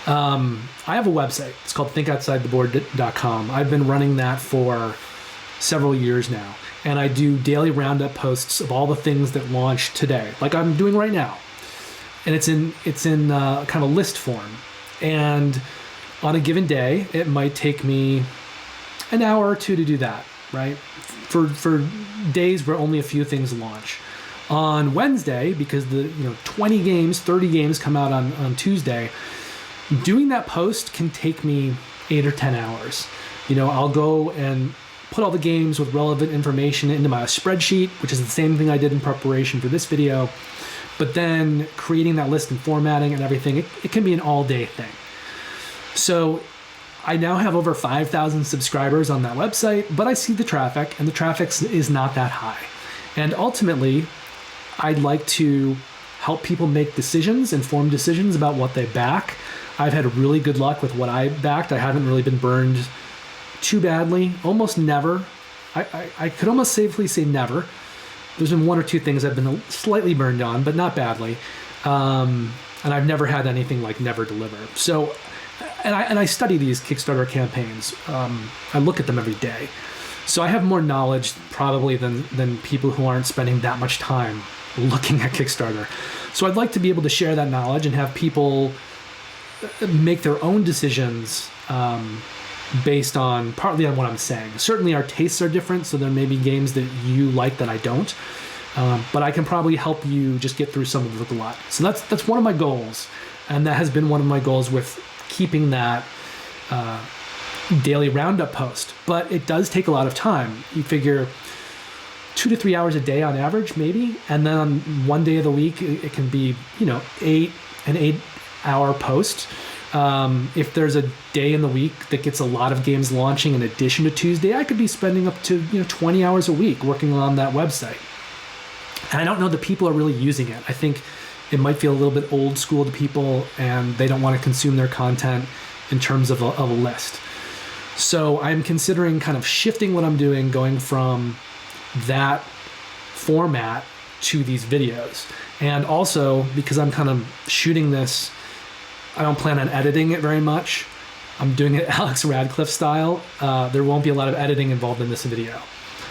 I have a website. It's called thinkoutsideTheBoard.com. I've been running that for several years now, and I do daily roundup posts of all the things that launched today, like I'm doing right now. And it's in kind of list form. And on a given day, it might take me an hour or two to do that, right? For days where only a few things launch. On Wednesday, because the 20 games, 30 games come out on Tuesday, doing that post can take me 8 or 10 hours. I'll go and put all the games with relevant information into my spreadsheet, which is the same thing I did in preparation for this video. But then creating that list and formatting and everything, it can be an all-day thing. So I now have over 5,000 subscribers on that website, but I see the traffic, and the traffic is not that high. And ultimately, I'd like to help people make decisions, informed decisions about what they back. I've had really good luck with what I backed. I haven't really been burned too badly. Almost never. I could almost safely say never. There's been one or two things I've been slightly burned on, but not badly. And I've never had anything like never deliver. So, and I study these Kickstarter campaigns. I look at them every day. So I have more knowledge probably than people who aren't spending that much time looking at Kickstarter. So I'd like to be able to share that knowledge and have people make their own decisions based on partly on what I'm saying. Certainly our tastes are different, so there may be games that you like that I don't. But I can probably help you just get through some of it with a lot. So that's one of my goals, and that has been one of my goals with keeping that daily roundup post. But it does take a lot of time. You figure 2 to 3 hours a day on average, maybe, and then on one day of the week it can be an 8-hour post. If there's a day in the week that gets a lot of games launching in addition to Tuesday, I could be spending up to 20 hours a week working on that website. And I don't know that people are really using it. I think it might feel a little bit old school to people, and they don't want to consume their content in terms of a list. So I'm considering kind of shifting what I'm doing, going from that format to these videos. And also, because I'm kind of shooting this, I don't plan on editing it very much. I'm doing it Alex Radcliffe style. There won't be a lot of editing involved in this video.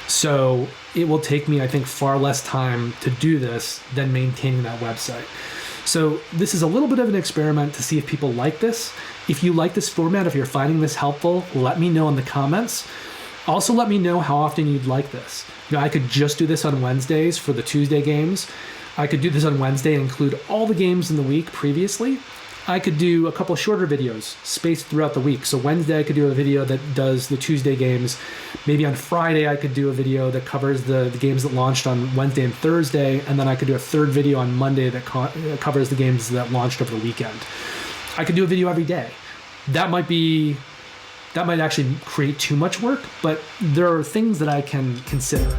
So it will take me, I think, far less time to do this than maintaining that website. So this is a little bit of an experiment to see if people like this. If you like this format, if you're finding this helpful, let me know in the comments. Also, let me know how often you'd like this. I could just do this on Wednesdays for the Tuesday games. I could do this on Wednesday and include all the games in the week previously. I could do a couple shorter videos spaced throughout the week. So Wednesday I could do a video that does the Tuesday games. Maybe on Friday I could do a video that covers the games that launched on Wednesday and Thursday, and then I could do a third video on Monday that covers the games that launched over the weekend. I could do a video every day. That might actually create too much work, but there are things that I can consider.